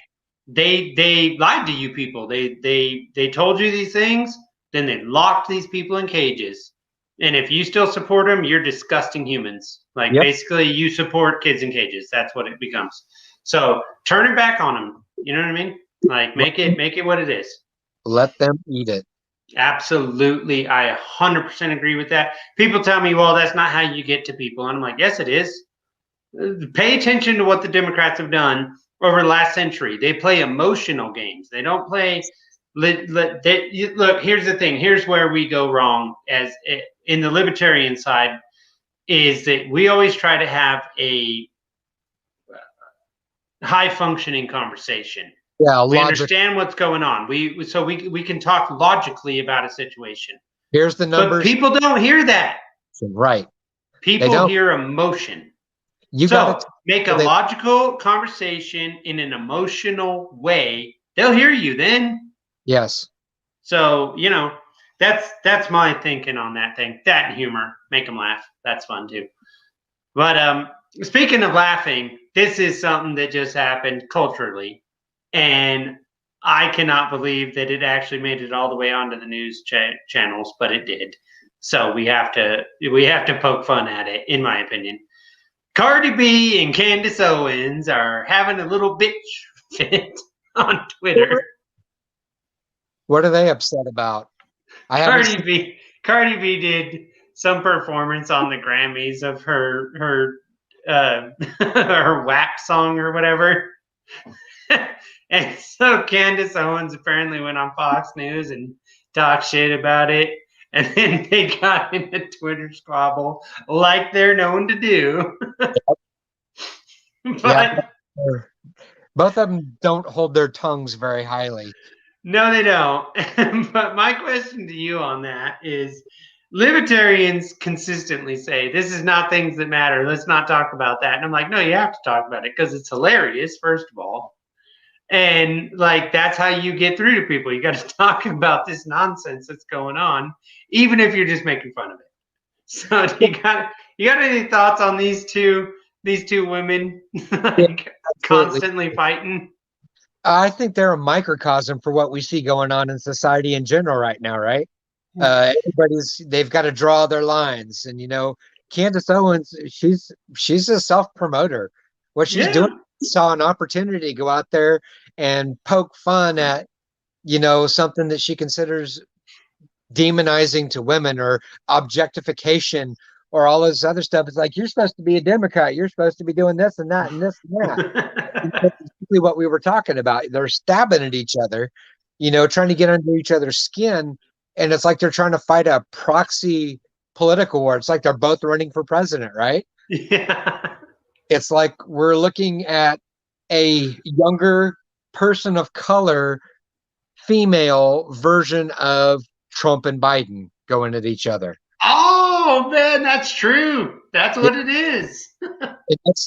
they lied to you people. They told you these things, then they locked these people in cages. And if you still support them, you're disgusting humans. Like, basically, you support kids in cages. That's what it becomes. So turn it back on them. You know what I mean? Like, make it what it is. Let them eat it. Absolutely. I 100% agree with that. People tell me, well, that's not how you get to people. And I'm like, yes, it is. Pay attention to what the Democrats have done over the last century. They play emotional games. They don't play. Look, here's the thing. Here's where we go wrong as in the Libertarian side is that we always try to have a high functioning conversation. Yeah, we understand what's going on. We can talk logically about a situation. Here's the numbers. But people don't hear that. Right. People hear emotion. You got to make a logical conversation in an emotional way. They'll hear you then. Yes. So, that's my thinking on that thing. That and humor. Make them laugh. That's fun too. But speaking of laughing, this is something that just happened culturally. And I cannot believe that it actually made it all the way onto the news channels, but it did. So we have to poke fun at it, in my opinion. Cardi B and Candace Owens are having a little bitch fit on Twitter. What are they upset about? Cardi B did some performance on the Grammys of her her WAP song or whatever. And so Candace Owens apparently went on Fox News and talked shit about it. And then they got in a Twitter squabble like they're known to do. But both of them don't hold their tongues very highly. No, they don't. But my question to you on that is, libertarians consistently say, this is not things that matter. Let's not talk about that. And I'm like, no, you have to talk about it because it's hilarious, first of all. And like, that's how you get through to people. You got to talk about this nonsense that's going on, even if you're just making fun of it. So you got any thoughts on these two women like, constantly fighting? I think they're a microcosm for what we see going on in society in general right now, right? They've got to draw their lines. And, you know, Candace Owens, she's a self-promoter. What she's doing, saw an opportunity to go out there and poke fun at, you know, something that she considers demonizing to women or objectification or all this other stuff. It's like, you're supposed to be a Democrat. You're supposed to be doing this and that and this and that. That's exactly what we were talking about. They're stabbing at each other, you know, trying to get under each other's skin. And it's like they're trying to fight a proxy political war. It's like they're both running for president, right? Yeah. It's like we're looking at a younger person of color, female version of Trump and Biden going at each other. Oh man, that's true. That's what it is.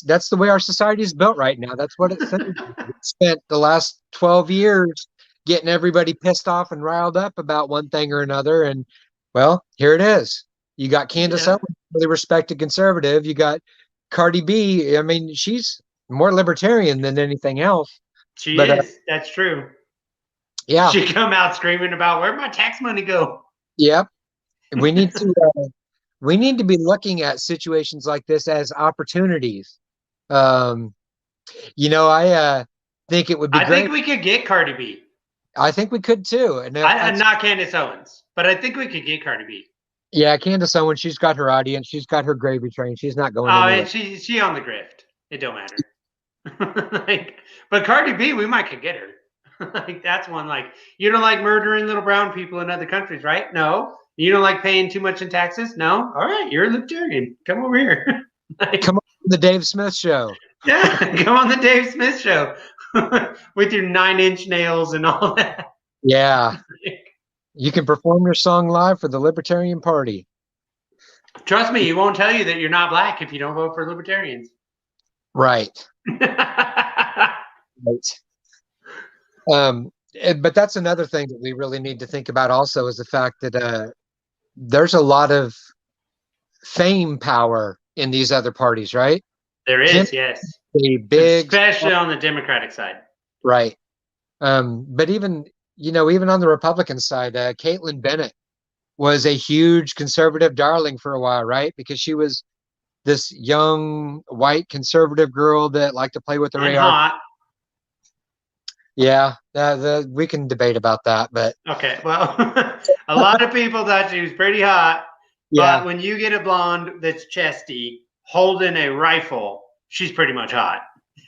That's the way our society is built right now. That's what it's spent the last 12 years getting everybody pissed off and riled up about one thing or another. And well, here it is. You got Candace Owens, really respected conservative. You got Cardi B. I mean, she's more libertarian than anything else. She is. That's true. Yeah. She come out screaming about where'd my tax money go? Yep. We need to be looking at situations like this as opportunities. You know, I think it would be great. I think we could get Cardi B. I think we could too. And not Candace Owens, but I think we could get Cardi B. Yeah, Candace Owens, she's got her audience. She's got her gravy train. She's not going anywhere. And she on the grift. It don't matter. But Cardi B, we might could get her. Like that's one. Like, you don't like murdering little brown people in other countries, right? No. You don't like paying too much in taxes? No. All right, you're a libertarian. Come over here. Come on the Dave Smith Show. Yeah, come on the Dave Smith Show with your 9-inch nails and all that. Yeah. You can perform your song live for the Libertarian Party. Trust me, he won't tell you that you're not black if you don't vote for libertarians. Right. Right. But that's another thing that we really need to think about also is the fact that there's a lot of fame power in these other parties, right? There is, yes. Especially on the Democratic side. Right. But even on the Republican side, Caitlin Bennett was a huge conservative darling for a while, right? Because she was this young white conservative girl that liked to play with her AR. Hot. Yeah, we can debate about that, but okay. Well, a lot of people thought she was pretty hot, but when you get a blonde that's chesty holding a rifle, she's pretty much hot.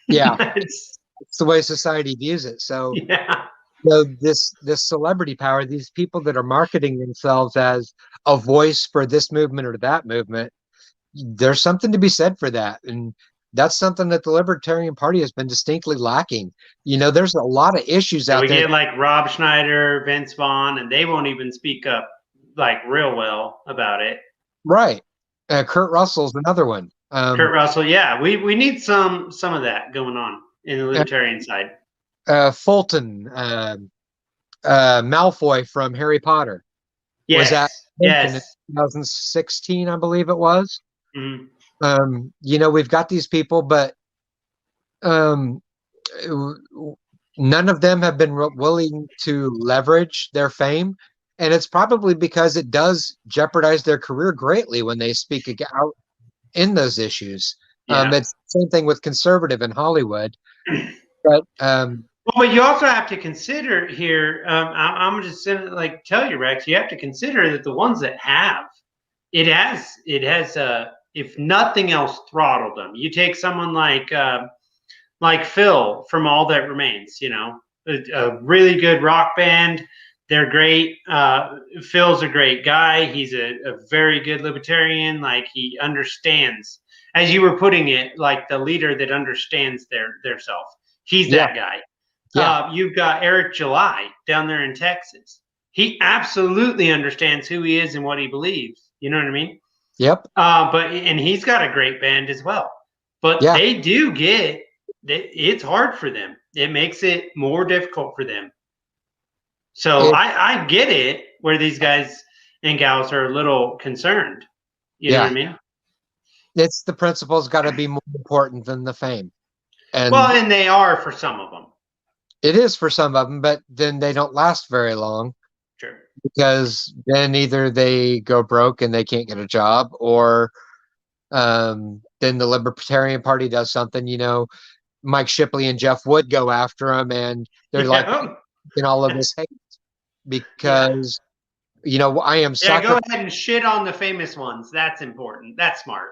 Yeah, it's the way society views it. So yeah. So this celebrity power, these people that are marketing themselves as a voice for this movement or that movement, there's something to be said for that. And that's something that the Libertarian Party has been distinctly lacking. You know, there's a lot of issues out there. We get like Rob Schneider, Vince Vaughn, and they won't even speak up like real well about it. Right. Kurt Russell's another one. Kurt Russell, yeah. We need some of that going on in the Libertarian side. Fulton, Malfoy from Harry Potter. Yes. Was that in 2016, I believe it was. Mm-hmm. You know, we've got these people, but none of them have been willing to leverage their fame. And it's probably because it does jeopardize their career greatly when they speak out in those issues. Yeah. It's the same thing with conservative in Hollywood. But well, but you also have to consider here. I'm just gonna like tell you, Rex. You have to consider that the ones that have it has if nothing else throttled them. You take someone like Phil from All That Remains. You know, a really good rock band. They're great. Phil's a great guy. He's a very good libertarian. Like he understands, as you were putting it, like the leader that understands their self. He's that guy. Yeah. You've got Eric July down there in Texas. He absolutely understands who he is and what he believes. You know what I mean? Yep. And he's got a great band as well. But they do it's hard for them. It makes it more difficult for them. So I get it where these guys and gals are a little concerned. You know what I mean? It's the principle's got to be more important than the fame. And and they are for some of them. It is for some of them, but then they don't last very long. Sure. Because then either they go broke and they can't get a job, or then the Libertarian Party does something. You know, Mike Shipley and Jeff Wood go after them, and they're like in all of this hate because you know I am. Go ahead and shit on the famous ones. That's important. That's smart.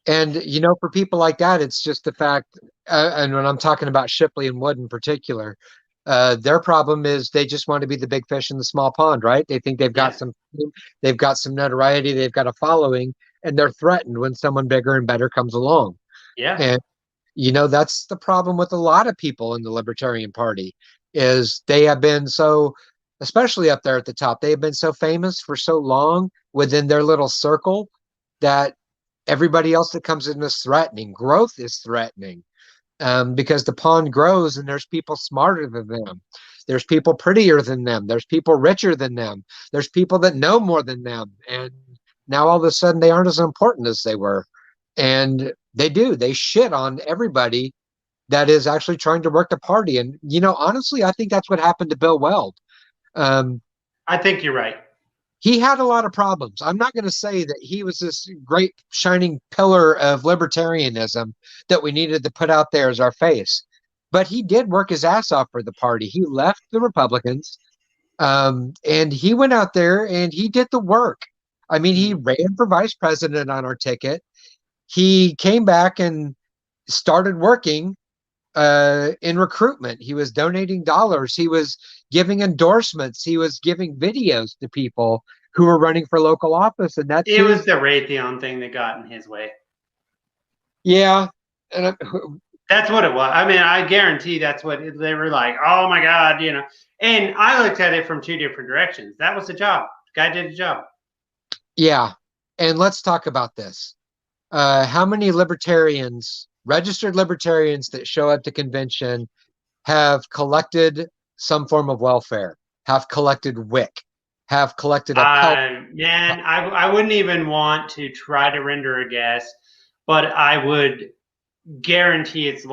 And, you know, for people like that, it's just the fact, and when I'm talking about Shipley and Wood in particular, their problem is they just want to be the big fish in the small pond, right? They think they've got they've got some notoriety, they've got a following, and they're threatened when someone bigger and better comes along. Yeah. And, you know, that's the problem with a lot of people in the Libertarian Party is they have been so, especially up there at the top, they have been so famous for so long within their little circle that everybody else that comes in is threatening. Growth is threatening because the pond grows and there's people smarter than them. There's people prettier than them. There's people richer than them. There's people that know more than them. And now all of a sudden they aren't as important as they were. And they shit on everybody that is actually trying to work the party. And, you know, honestly, I think that's what happened to Bill Weld. I think you're right. He had a lot of problems. I'm not going to say that he was this great shining pillar of libertarianism that we needed to put out there as our face. But he did work his ass off for the party. He left the Republicans and he went out there and he did the work. I mean, he ran for vice president on our ticket. He came back and started working in recruitment. He was donating dollars. He was giving endorsements. He was giving videos to people who were running for local office. And it was the Raytheon thing that got in his way. Yeah. And that's what it was. I mean, I guarantee that's what they were like, oh my God, you know. And I looked at it from two different directions. That was the job. The guy did the job. Yeah. And let's talk about this. How many libertarians, registered libertarians that show up to convention have collected some form of welfare, have collected WIC, have collected man, I wouldn't even want to try to render a guess, but I would guarantee it's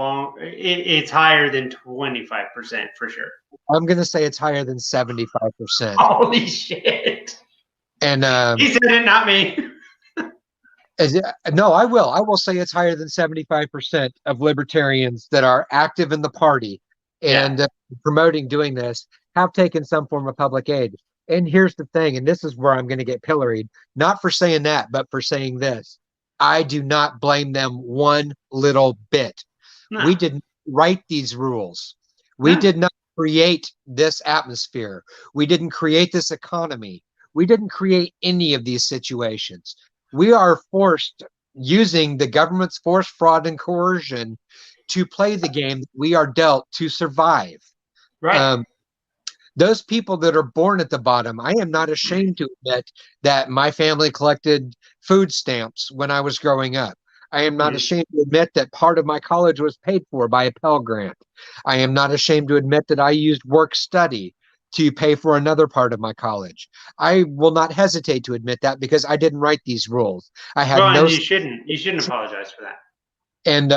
higher than 25% for sure. I'm going to say it's higher than 75%. Holy shit. And he said it, not me. No, I will say it's higher than 75% of libertarians that are active in the party and promoting doing this have taken some form of public aid. And here's the thing, and this is where I'm going to get pilloried, not for saying that, but for saying this. I do not blame them one little bit. No. We didn't write these rules. We did not create this atmosphere. We didn't create this economy. We didn't create any of these situations. We are forced, using the government's force, fraud, and coercion to play the game that we are dealt to survive. Right. Those people that are born at the bottom, I am not ashamed to admit that my family collected food stamps when I was growing up. I am not ashamed to admit that part of my college was paid for by a Pell Grant. I am not ashamed to admit that I used work study to pay for another part of my college. I will not hesitate to admit that because I didn't write these rules. I had no. You shouldn't apologize for that. And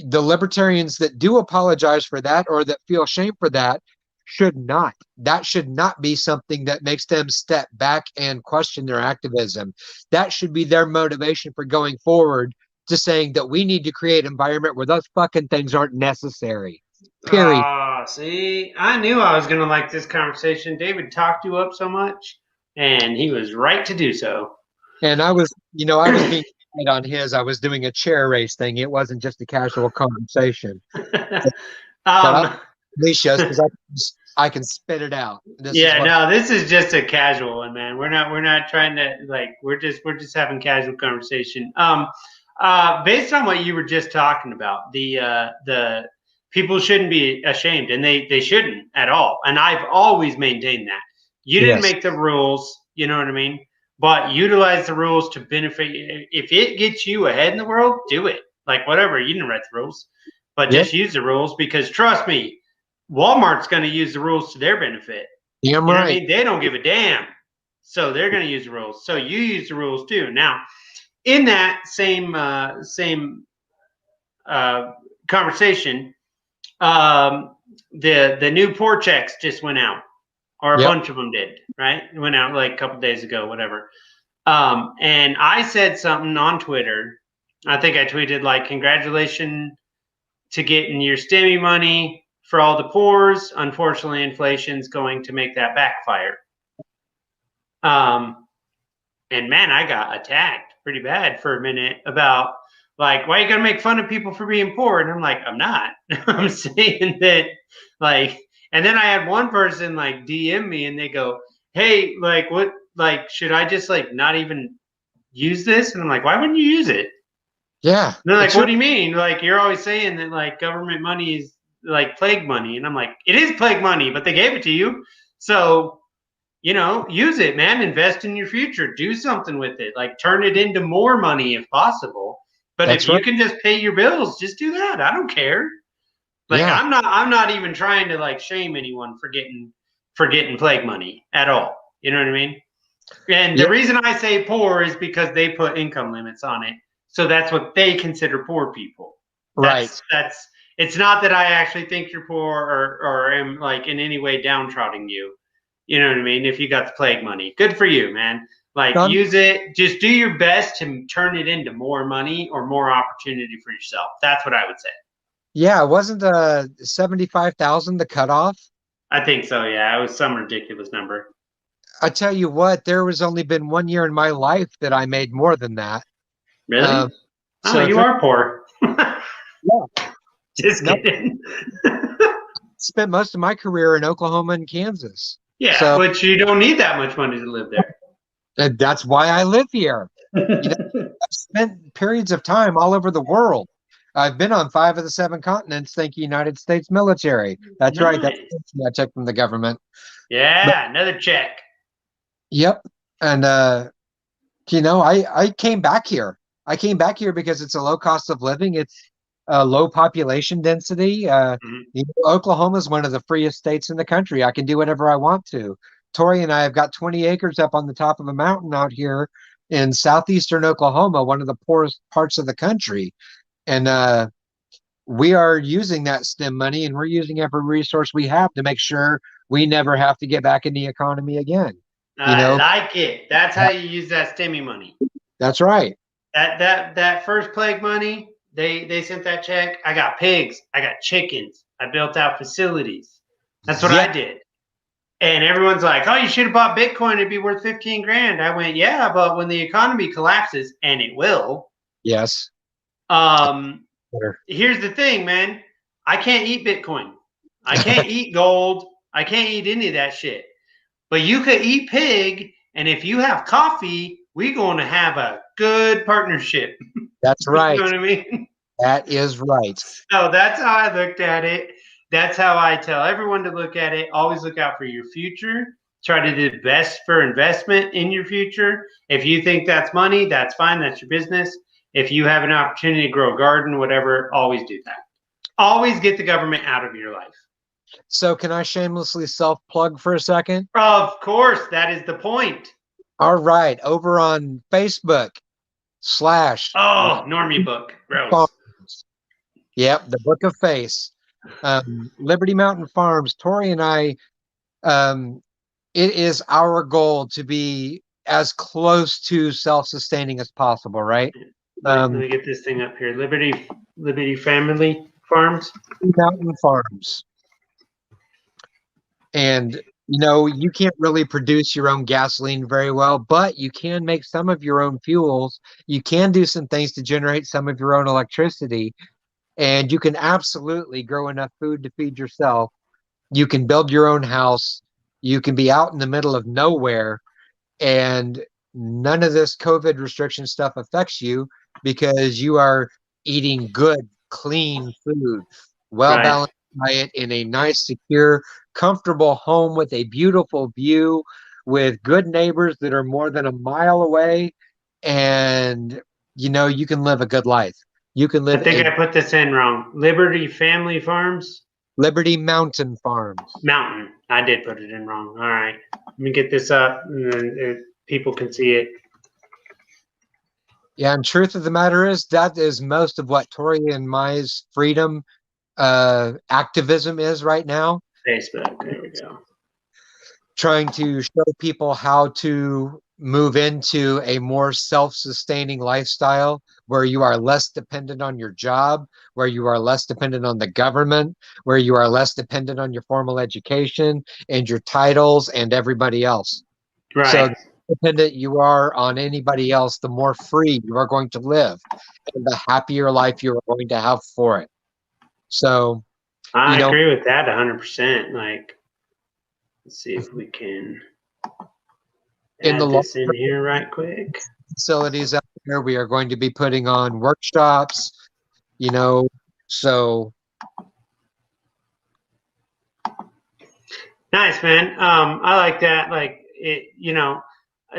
the libertarians that do apologize for that or that feel shame for that should not. That should not be something that makes them step back and question their activism. That should be their motivation for going forward to saying that we need to create an environment where those fucking things aren't necessary. Period. Ah, see, I knew I was going to like this conversation. David talked you up so much, and he was right to do so. And I was being on his. I was doing a chair race thing. It wasn't just a casual conversation. Leashes, because I can spit it out. This is just a casual one, man. We're not trying to we're just having casual conversation. Based on what you were just talking about, the people shouldn't be ashamed, and they shouldn't at all. And I've always maintained that. You didn't make the rules, you know what I mean? But utilize the rules to benefit you. If it gets you ahead in the world, do it. Like whatever, you didn't write the rules, but just use the rules, because trust me, Walmart's going to use the rules to their benefit. Damn right. What I mean? They don't give a damn. So they're going to use the rules. So you use the rules too. Now, in that same conversation, the new poor checks just went out, or a bunch of them did, right? It went out like a couple days ago, whatever. And I said something on Twitter. I think I tweeted like, congratulations to getting your STEMI money for all the poors. Unfortunately, inflation's going to make that backfire. And man, I got attacked pretty bad for a minute about like, why are you gonna make fun of people for being poor? And I'm like, I'm not. I'm saying that like, and then I had one person like DM me and they go, hey, like what, like, should I just like not even use this? And I'm like, why wouldn't you use it? Yeah. And they're like, what do you mean? Like, you're always saying that like government money is like plague money. And I'm like, it is plague money, but they gave it to you. So, you know, use it, man. Invest in your future. Do something with it. Like turn it into more money if possible. But if you can just pay your bills, just do that. I don't care. Like I'm not even trying to like shame anyone for getting plague money at all. You know what I mean? And the reason I say poor is because they put income limits on it. So that's what they consider poor people. That's it's not that I actually think you're poor or am like in any way downtrodden you. You know what I mean? If you got the plague money, good for you, man. Like use it. Just do your best to turn it into more money or more opportunity for yourself. That's what I would say. Yeah, wasn't 75,000 the cutoff? I think so. Yeah, it was some ridiculous number. I tell you what, there was only been 1 year in my life that I made more than that. Really? So you are poor. Yeah. Just kidding. Spent most of my career in Oklahoma and Kansas. Yeah, but you don't need that much money to live there. And that's why I live here. I've spent periods of time all over the world. I've been on 5 of the 7 continents. Thank you, United States military. That's right. That's a check from the government. Yeah, another check. Yep. And, I came back here. I came back here because it's a low cost of living. It's a low population density. Oklahoma is one of the freest states in the country. I can do whatever I want to. Tori and I have got 20 acres up on the top of a mountain out here in southeastern Oklahoma, one of the poorest parts of the country. And we are using that STEM money, and we're using every resource we have to make sure we never have to get back in the economy again. I like it. That's how you use that STEMI money. That's right. That first plague money, they sent that check. I got pigs. I got chickens. I built out facilities. That's what I did. And everyone's like, oh, you should have bought Bitcoin. It'd be worth 15 grand. I went, yeah, but when the economy collapses, and it will. Yes. Here's the thing, man. I can't eat Bitcoin. I can't eat gold. I can't eat any of that shit. But you could eat pig, and if you have coffee, we're going to have a good partnership. That's right. You know what I mean? That is right. So that's how I looked at it. That's how I tell everyone to look at it. Always look out for your future. Try to do the best for investment in your future. If you think that's money, that's fine. That's your business. If you have an opportunity to grow a garden, whatever, always do that. Always get the government out of your life. So can I shamelessly self-plug for a second? Of course. That is the point. All right. Over on Facebook / Oh, Normie book. Gross. Yep. The Book of Face. Liberty Mountain Farms. Tori and I, it is our goal to be as close to self-sustaining as possible, right? Let me get this thing up here. Liberty Family Farms. Mountain farms. And, you can't really produce your own gasoline very well, but you can make some of your own fuels. You can do some things to generate some of your own electricity. And you can absolutely grow enough food to feed yourself. You can build your own house. You can be out in the middle of nowhere. And none of this COVID restriction stuff affects you because you are eating good, clean food, well-balanced diet in a nice, secure, comfortable home with a beautiful view, with good neighbors that are more than a mile away. And, you can live a good life. You can live. I think I put this in wrong. Liberty Family Farms? Liberty Mountain Farms. Mountain. I did put it in wrong. All right. Let me get this up and then people can see it. Yeah, and truth of the matter is that is most of what Tori and Mai's freedom activism is right now. Facebook. There we go. Trying to show people how to move into a more self-sustaining lifestyle where you are less dependent on your job, where you are less dependent on the government, where you are less dependent on your formal education and your titles and everybody else. Right. So the more dependent you are on anybody else, the more free you are going to live and the happier life you are going to have for it. So I agree with that 100%. Like, let's see if we can add this in here right quick. Facilities out there, we are going to be putting on workshops, so. Nice, man. I like that. Like it,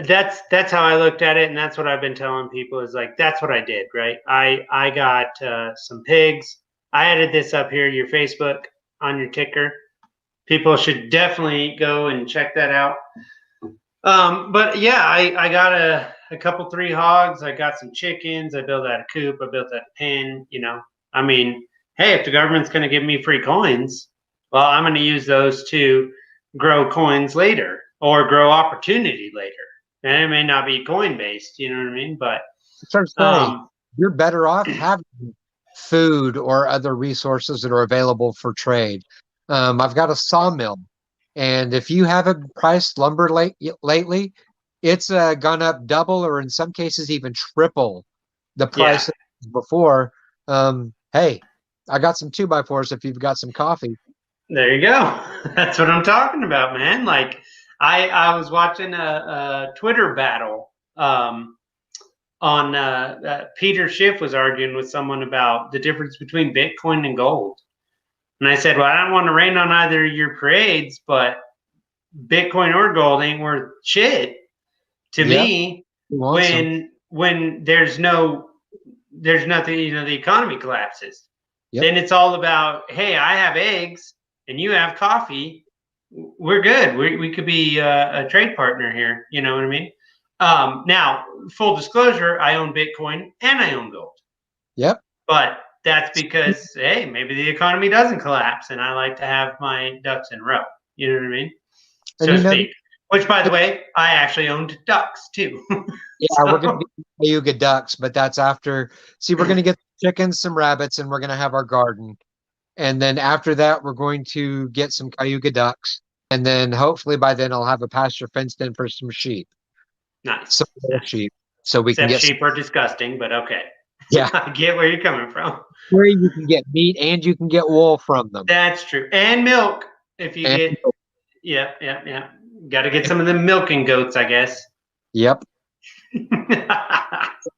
that's how I looked at it, and that's what I've been telling people is like that's what I did, right? I got some pigs. I added this up here, your Facebook on your ticker. People should definitely go and check that out. But yeah, I got a couple 3 hogs. I got some chickens. I built out a coop. I built out a pen. I mean, hey, if the government's going to give me free coins, well, I'm going to use those to grow coins later or grow opportunity later. And it may not be coin based, you know what I mean? But you're better off having food or other resources that are available for trade. I've got a sawmill, and if you haven't priced lumber lately, it's gone up double or in some cases even triple the price before. Hey, I got some 2x4s if you've got some coffee. There you go. That's what I'm talking about, man. Like I was watching a Twitter battle on Peter Schiff was arguing with someone about the difference between Bitcoin and gold. And I said, well, I don't want to rain on either of your parades, but Bitcoin or gold ain't worth shit to me when there's nothing, the economy collapses. Then it's all about, hey, I have eggs and you have coffee. We're good. We could be a trade partner here. You know what I mean? Now, full disclosure, I own Bitcoin and I own gold. Yep. But that's because, hey, maybe the economy doesn't collapse and I like to have my ducks in a row. You know what I mean? So to speak. Which, by the way, I actually owned ducks too. Yeah, we're going to get Cayuga ducks, but that's after. See, we're going to get chickens, some rabbits, and we're going to have our garden. And then after that, we're going to get some Cayuga ducks. And then hopefully by then I'll have a pasture fenced in for some sheep. Nice. Some sheep. So we can get sheep are disgusting, but okay. Yeah. I get where you're coming from. Where you can get meat and you can get wool from them. That's true. And milk if you get milk. Yeah. Got to get some of the milking goats, I guess. Yep.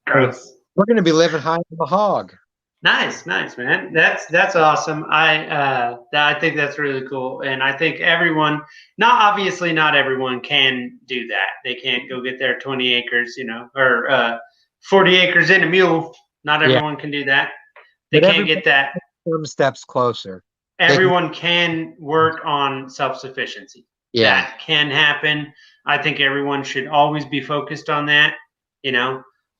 Gross. We're going to be living high on the hog. Nice, man. That's awesome. I think that's really cool, and I think everyone, not everyone can do that. They can't go get their 20 acres, or 40 acres in a mule. Not everyone can do that. They can't get that. Some steps closer. Everyone can work on self-sufficiency. Yeah. That can happen. I think everyone should always be focused on that,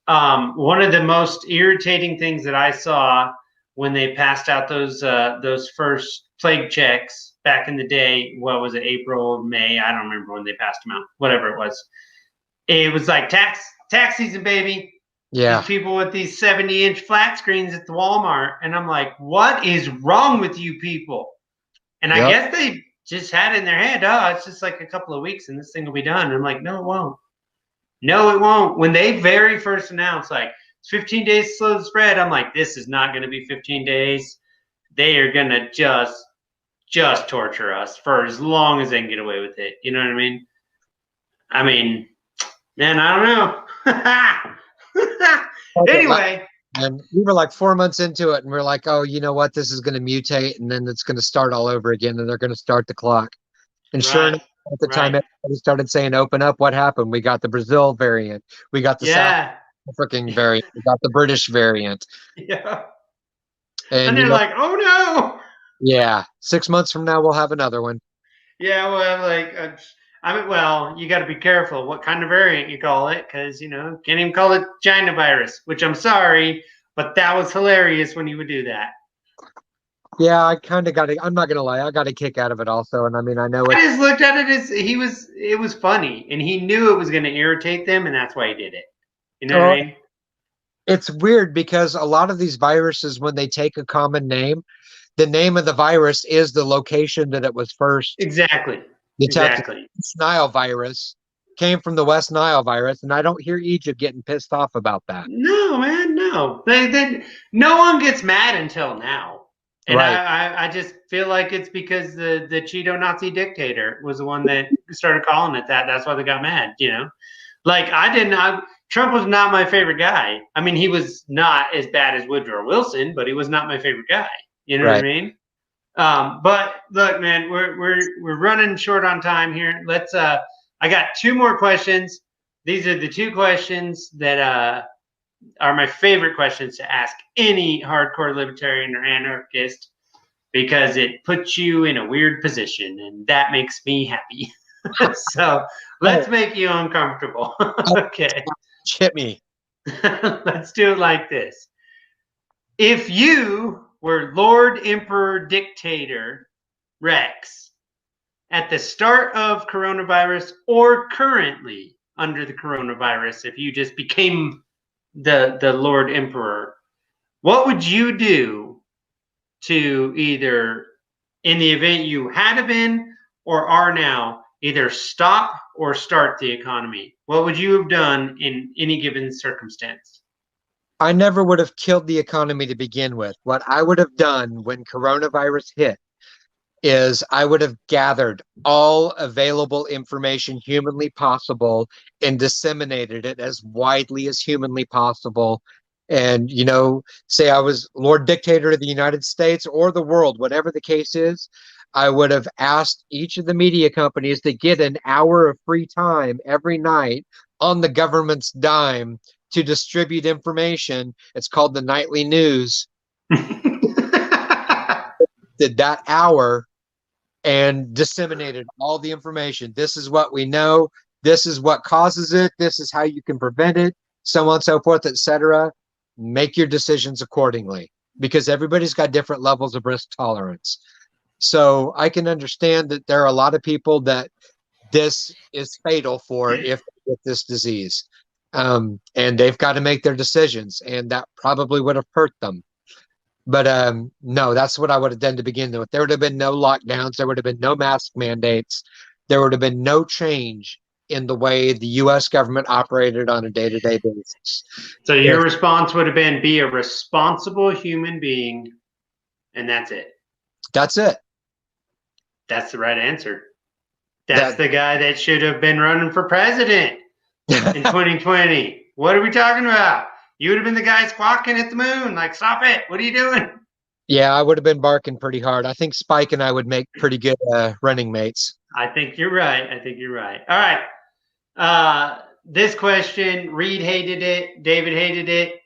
One of the most irritating things that I saw when they passed out those first plague checks back in the day, what was it, April, May? I don't remember when they passed them out, whatever it was. It was like tax season, baby. Yeah. These people with these 70-inch flat screens at the Walmart. And I'm like, what is wrong with you people? And I guess they just had in their head, oh, it's just like a couple of weeks and this thing will be done. And I'm like, no, it won't. No, it won't. When they very first announced, like, it's 15 days to slow the spread, I'm like, this is not going to be 15 days. They are going to just torture us for as long as they can get away with it. You know what I mean? I mean, man, I don't know. Anyway. And we were like 4 months into it, and we're like, oh, you know what? This is going to mutate, and then it's going to start all over again, and they're going to start the clock. And sure enough, at the time everybody started saying open up, what happened? We got the Brazil variant. We got the South African variant. We got the British variant. Yeah. And they're like, oh, no. Yeah. 6 months from now, we'll have another one. Yeah, well, like, well, you got to be careful what kind of variant you call it, because, you know, can't even call it China virus, which I'm sorry, but that was hilarious when you would do that. Yeah, I kind of got it. I'm not going to lie. I got a kick out of it also. And I mean, I know I just looked at it as it was funny, and he knew it was going to irritate them, and that's why he did it. You know what I mean? It's weird because a lot of these viruses, when they take a common name, the name of the virus is the location that it was first. Exactly. Exactly. West Nile virus came from the West Nile virus, and I don't hear Egypt getting pissed off about that. No, man, no. No one gets mad until now. And I just feel like it's because the Cheeto Nazi dictator was the one that started calling it that. That's why they got mad, you know? Like, Trump was not my favorite guy. I mean, he was not as bad as Woodrow Wilson, but he was not my favorite guy. You know what I mean? But look, man, we're running short on time here. Let's I got two more questions. These are the two questions that are my favorite questions to ask any hardcore libertarian or anarchist, because it puts you in a weird position, and that makes me happy. So let's make you uncomfortable. Okay. Hit me. Let's do it like this. If you were Lord Emperor Dictator Rex at the start of coronavirus, or currently under the coronavirus, if you just became the Lord Emperor, what would you do to either, in the event you had been or are now, either stop or start the economy? What would you have done in any given circumstance? I never would have killed the economy to begin with. What I would have done when coronavirus hit is I would have gathered all available information humanly possible and disseminated it as widely as humanly possible. And, you know, say I was Lord Dictator of the United States or the world, whatever the case is, I would have asked each of the media companies to get an hour of free time every night on the government's dime to distribute information. It's called the nightly news. Did that hour and disseminated all the information. This is what we know. This is what causes it. This is how you can prevent it, so on and so forth, etc. Make your decisions accordingly, because everybody's got different levels of risk tolerance. So I can understand that there are a lot of people that this is fatal for if they get this disease. And they've got to make their decisions, and that probably would have hurt them. But no, that's what I would have done to begin with. There would have been no lockdowns. There would have been no mask mandates. There would have been no change in the way the U.S. government operated on a day-to-day basis. So your response would have been, be a responsible human being, and that's it. That's it. That's the right answer. That's the guy that should have been running for president in 2020. What are we talking about? You would have been the guy squawking at the moon, like, stop it. What are you doing? Yeah, I would have been barking pretty hard. I think Spike and I would make pretty good running mates. I think you're right. All right. This question, Reed hated it. David hated it.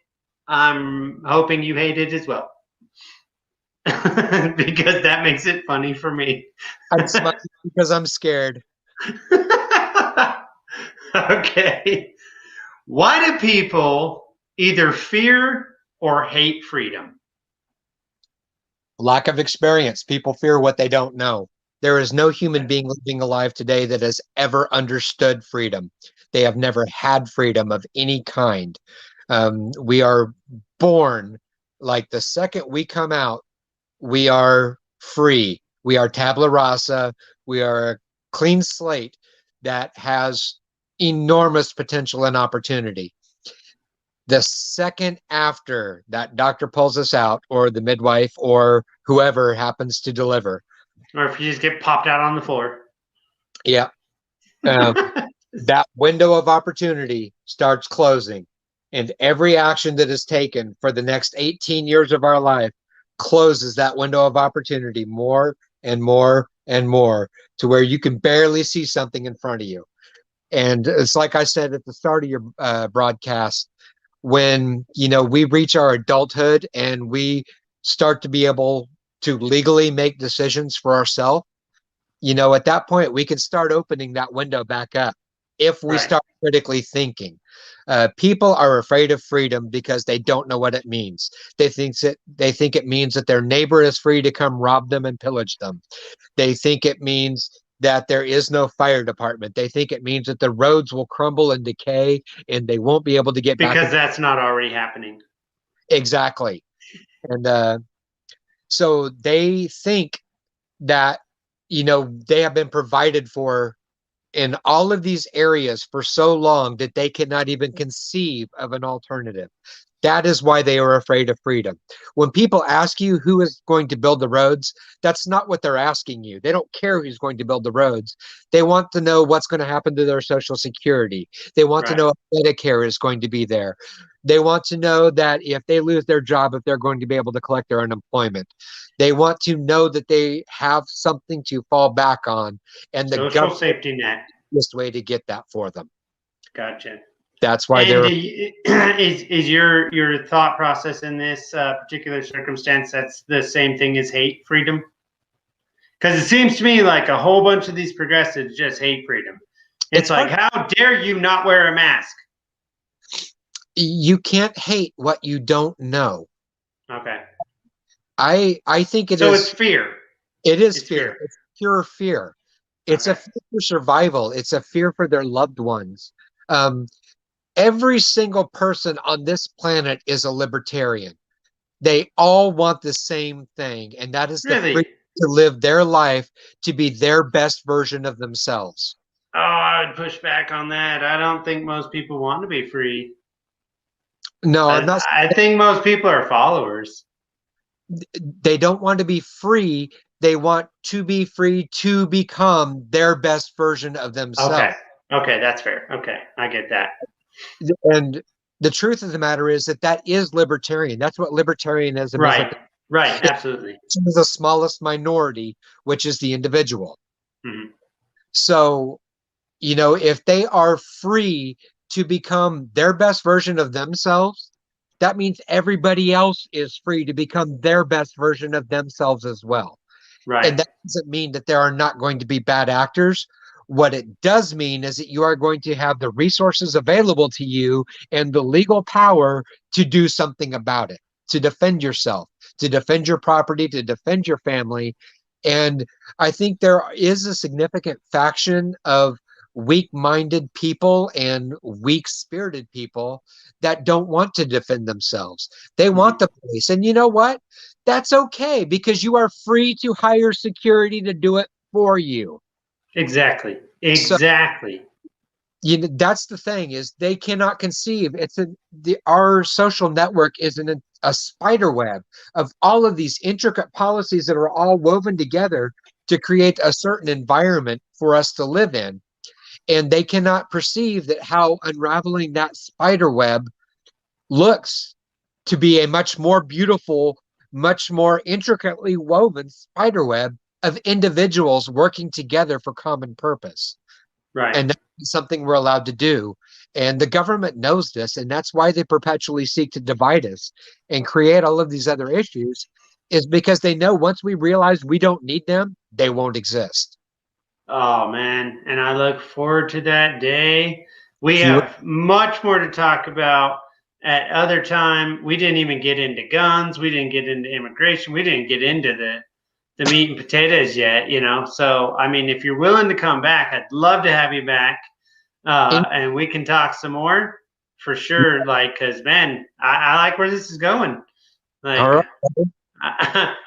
I'm hoping you hate it as well. Because that makes it funny for me. I'm smiling because I'm scared. Okay. Why do people either fear or hate freedom? Lack of experience. People fear what they don't know. There is no human being living alive today that has ever understood freedom. They have never had freedom of any kind. We are born like the second we come out, we are free. We are tabula rasa. We are a clean slate that has enormous potential and opportunity. The second after that doctor pulls us out, or the midwife, or whoever happens to deliver, or if you just get popped out on the floor. Yeah. That window of opportunity starts closing, and every action that is taken for the next 18 years of our life closes that window of opportunity more and more and more, to where you can barely see something in front of you. And it's like I said at the start of your broadcast, when we reach our adulthood and we start to be able to legally make decisions for ourselves, at that point we can start opening that window back up if we start critically thinking. People are afraid of freedom because they don't know what it means. They think it means that their neighbor is free to come rob them and pillage them. They think it means that there is no fire department. They think it means that the roads will crumble and decay and they won't be able to get back. Because that's not already happening. Exactly. And so they think that, they have been provided for in all of these areas for so long that they cannot even conceive of an alternative. That is why they are afraid of freedom. When people ask you who is going to build the roads, that's not what they're asking you. They don't care who's going to build the roads. They want to know what's going to happen to their Social Security. They want to know if Medicare is going to be there. They want to know that if they lose their job, if they're going to be able to collect their unemployment. They want to know that they have something to fall back on, and the social safety net is the way to get that for them. Gotcha. That's why is your thought process in this particular circumstance that's the same thing as hate freedom? Because it seems to me like a whole bunch of these progressives just hate freedom. It's like, how dare you not wear a mask? You can't hate what you don't know. Okay. I think it is. So it's fear. It is fear. It's pure fear. It's a fear for survival. It's a fear for their loved ones. Every single person on this planet is a libertarian. They all want the same thing, and that is the freedom to live their life to be their best version of themselves. Oh, I would push back on that. I don't think most people want to be free. No, I'm not. I think most people are followers. They don't want to be free. They want to be free to become their best version of themselves. Okay, that's fair. Okay, I get that. And the truth of the matter is that is libertarian. That's what libertarianism is. Right, absolutely. It's the smallest minority, which is the individual. Mm-hmm. So, if they are free to become their best version of themselves, that means everybody else is free to become their best version of themselves as well. Right. And that doesn't mean that there are not going to be bad actors. What it does mean is that you are going to have the resources available to you and the legal power to do something about it, to defend yourself, to defend your property, to defend your family. And I think there is a significant faction of weak-minded people and weak-spirited people that don't want to defend themselves. They want the police. And you know what? That's okay, because you are free to hire security to do it for you. Exactly. So, that's the thing, is they cannot conceive. Our social network is a spider web of all of these intricate policies that are all woven together to create a certain environment for us to live in. And they cannot perceive that how unraveling that spider web looks to be a much more beautiful, much more intricately woven spider web of individuals working together for common purpose. Right. And that's something we're allowed to do. And the government knows this, and that's why they perpetually seek to divide us and create all of these other issues, is because they know once we realize we don't need them, they won't exist. Oh, man. And I look forward to that day. We have much more to talk about at other time. We didn't even get into guns. We didn't get into immigration. We didn't get into the meat and potatoes yet, So, I mean, if you're willing to come back, I'd love to have you back, and we can talk some more. for sure. Like, cause man, I like where this is going. Like, All right.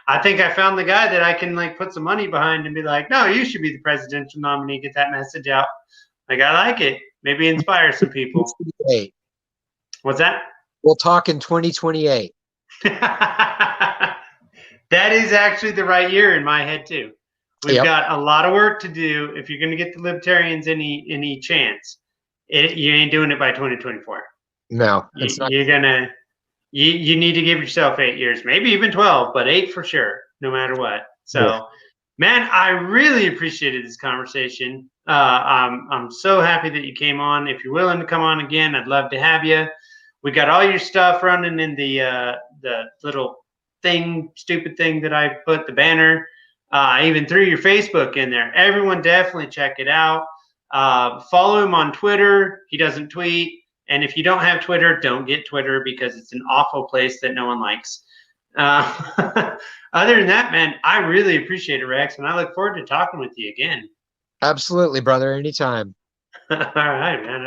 I think I found the guy that I can like put some money behind and be like, no, you should be the presidential nominee. Get that message out. Like, I like it. Maybe inspire some people. What's that? We'll talk in 2028. That is actually the right year in my head too. We've got a lot of work to do if you're going to get the Libertarians any chance. You ain't doing it by 2024. No, it's not. You're gonna. You need to give yourself 8 years, maybe even 12, but 8 for sure, no matter what. So, man, I really appreciated this conversation. I'm so happy that you came on. If you're willing to come on again, I'd love to have you. We got all your stuff running in the little stupid thing that I put, the banner. I even threw your Facebook in there. Everyone definitely check it out. Follow him on Twitter. He doesn't tweet. And if you don't have Twitter, don't get Twitter because it's an awful place that no one likes. Other than that, man, I really appreciate it, Rex, and I look forward to talking with you again. Absolutely, brother. Anytime. All right, man.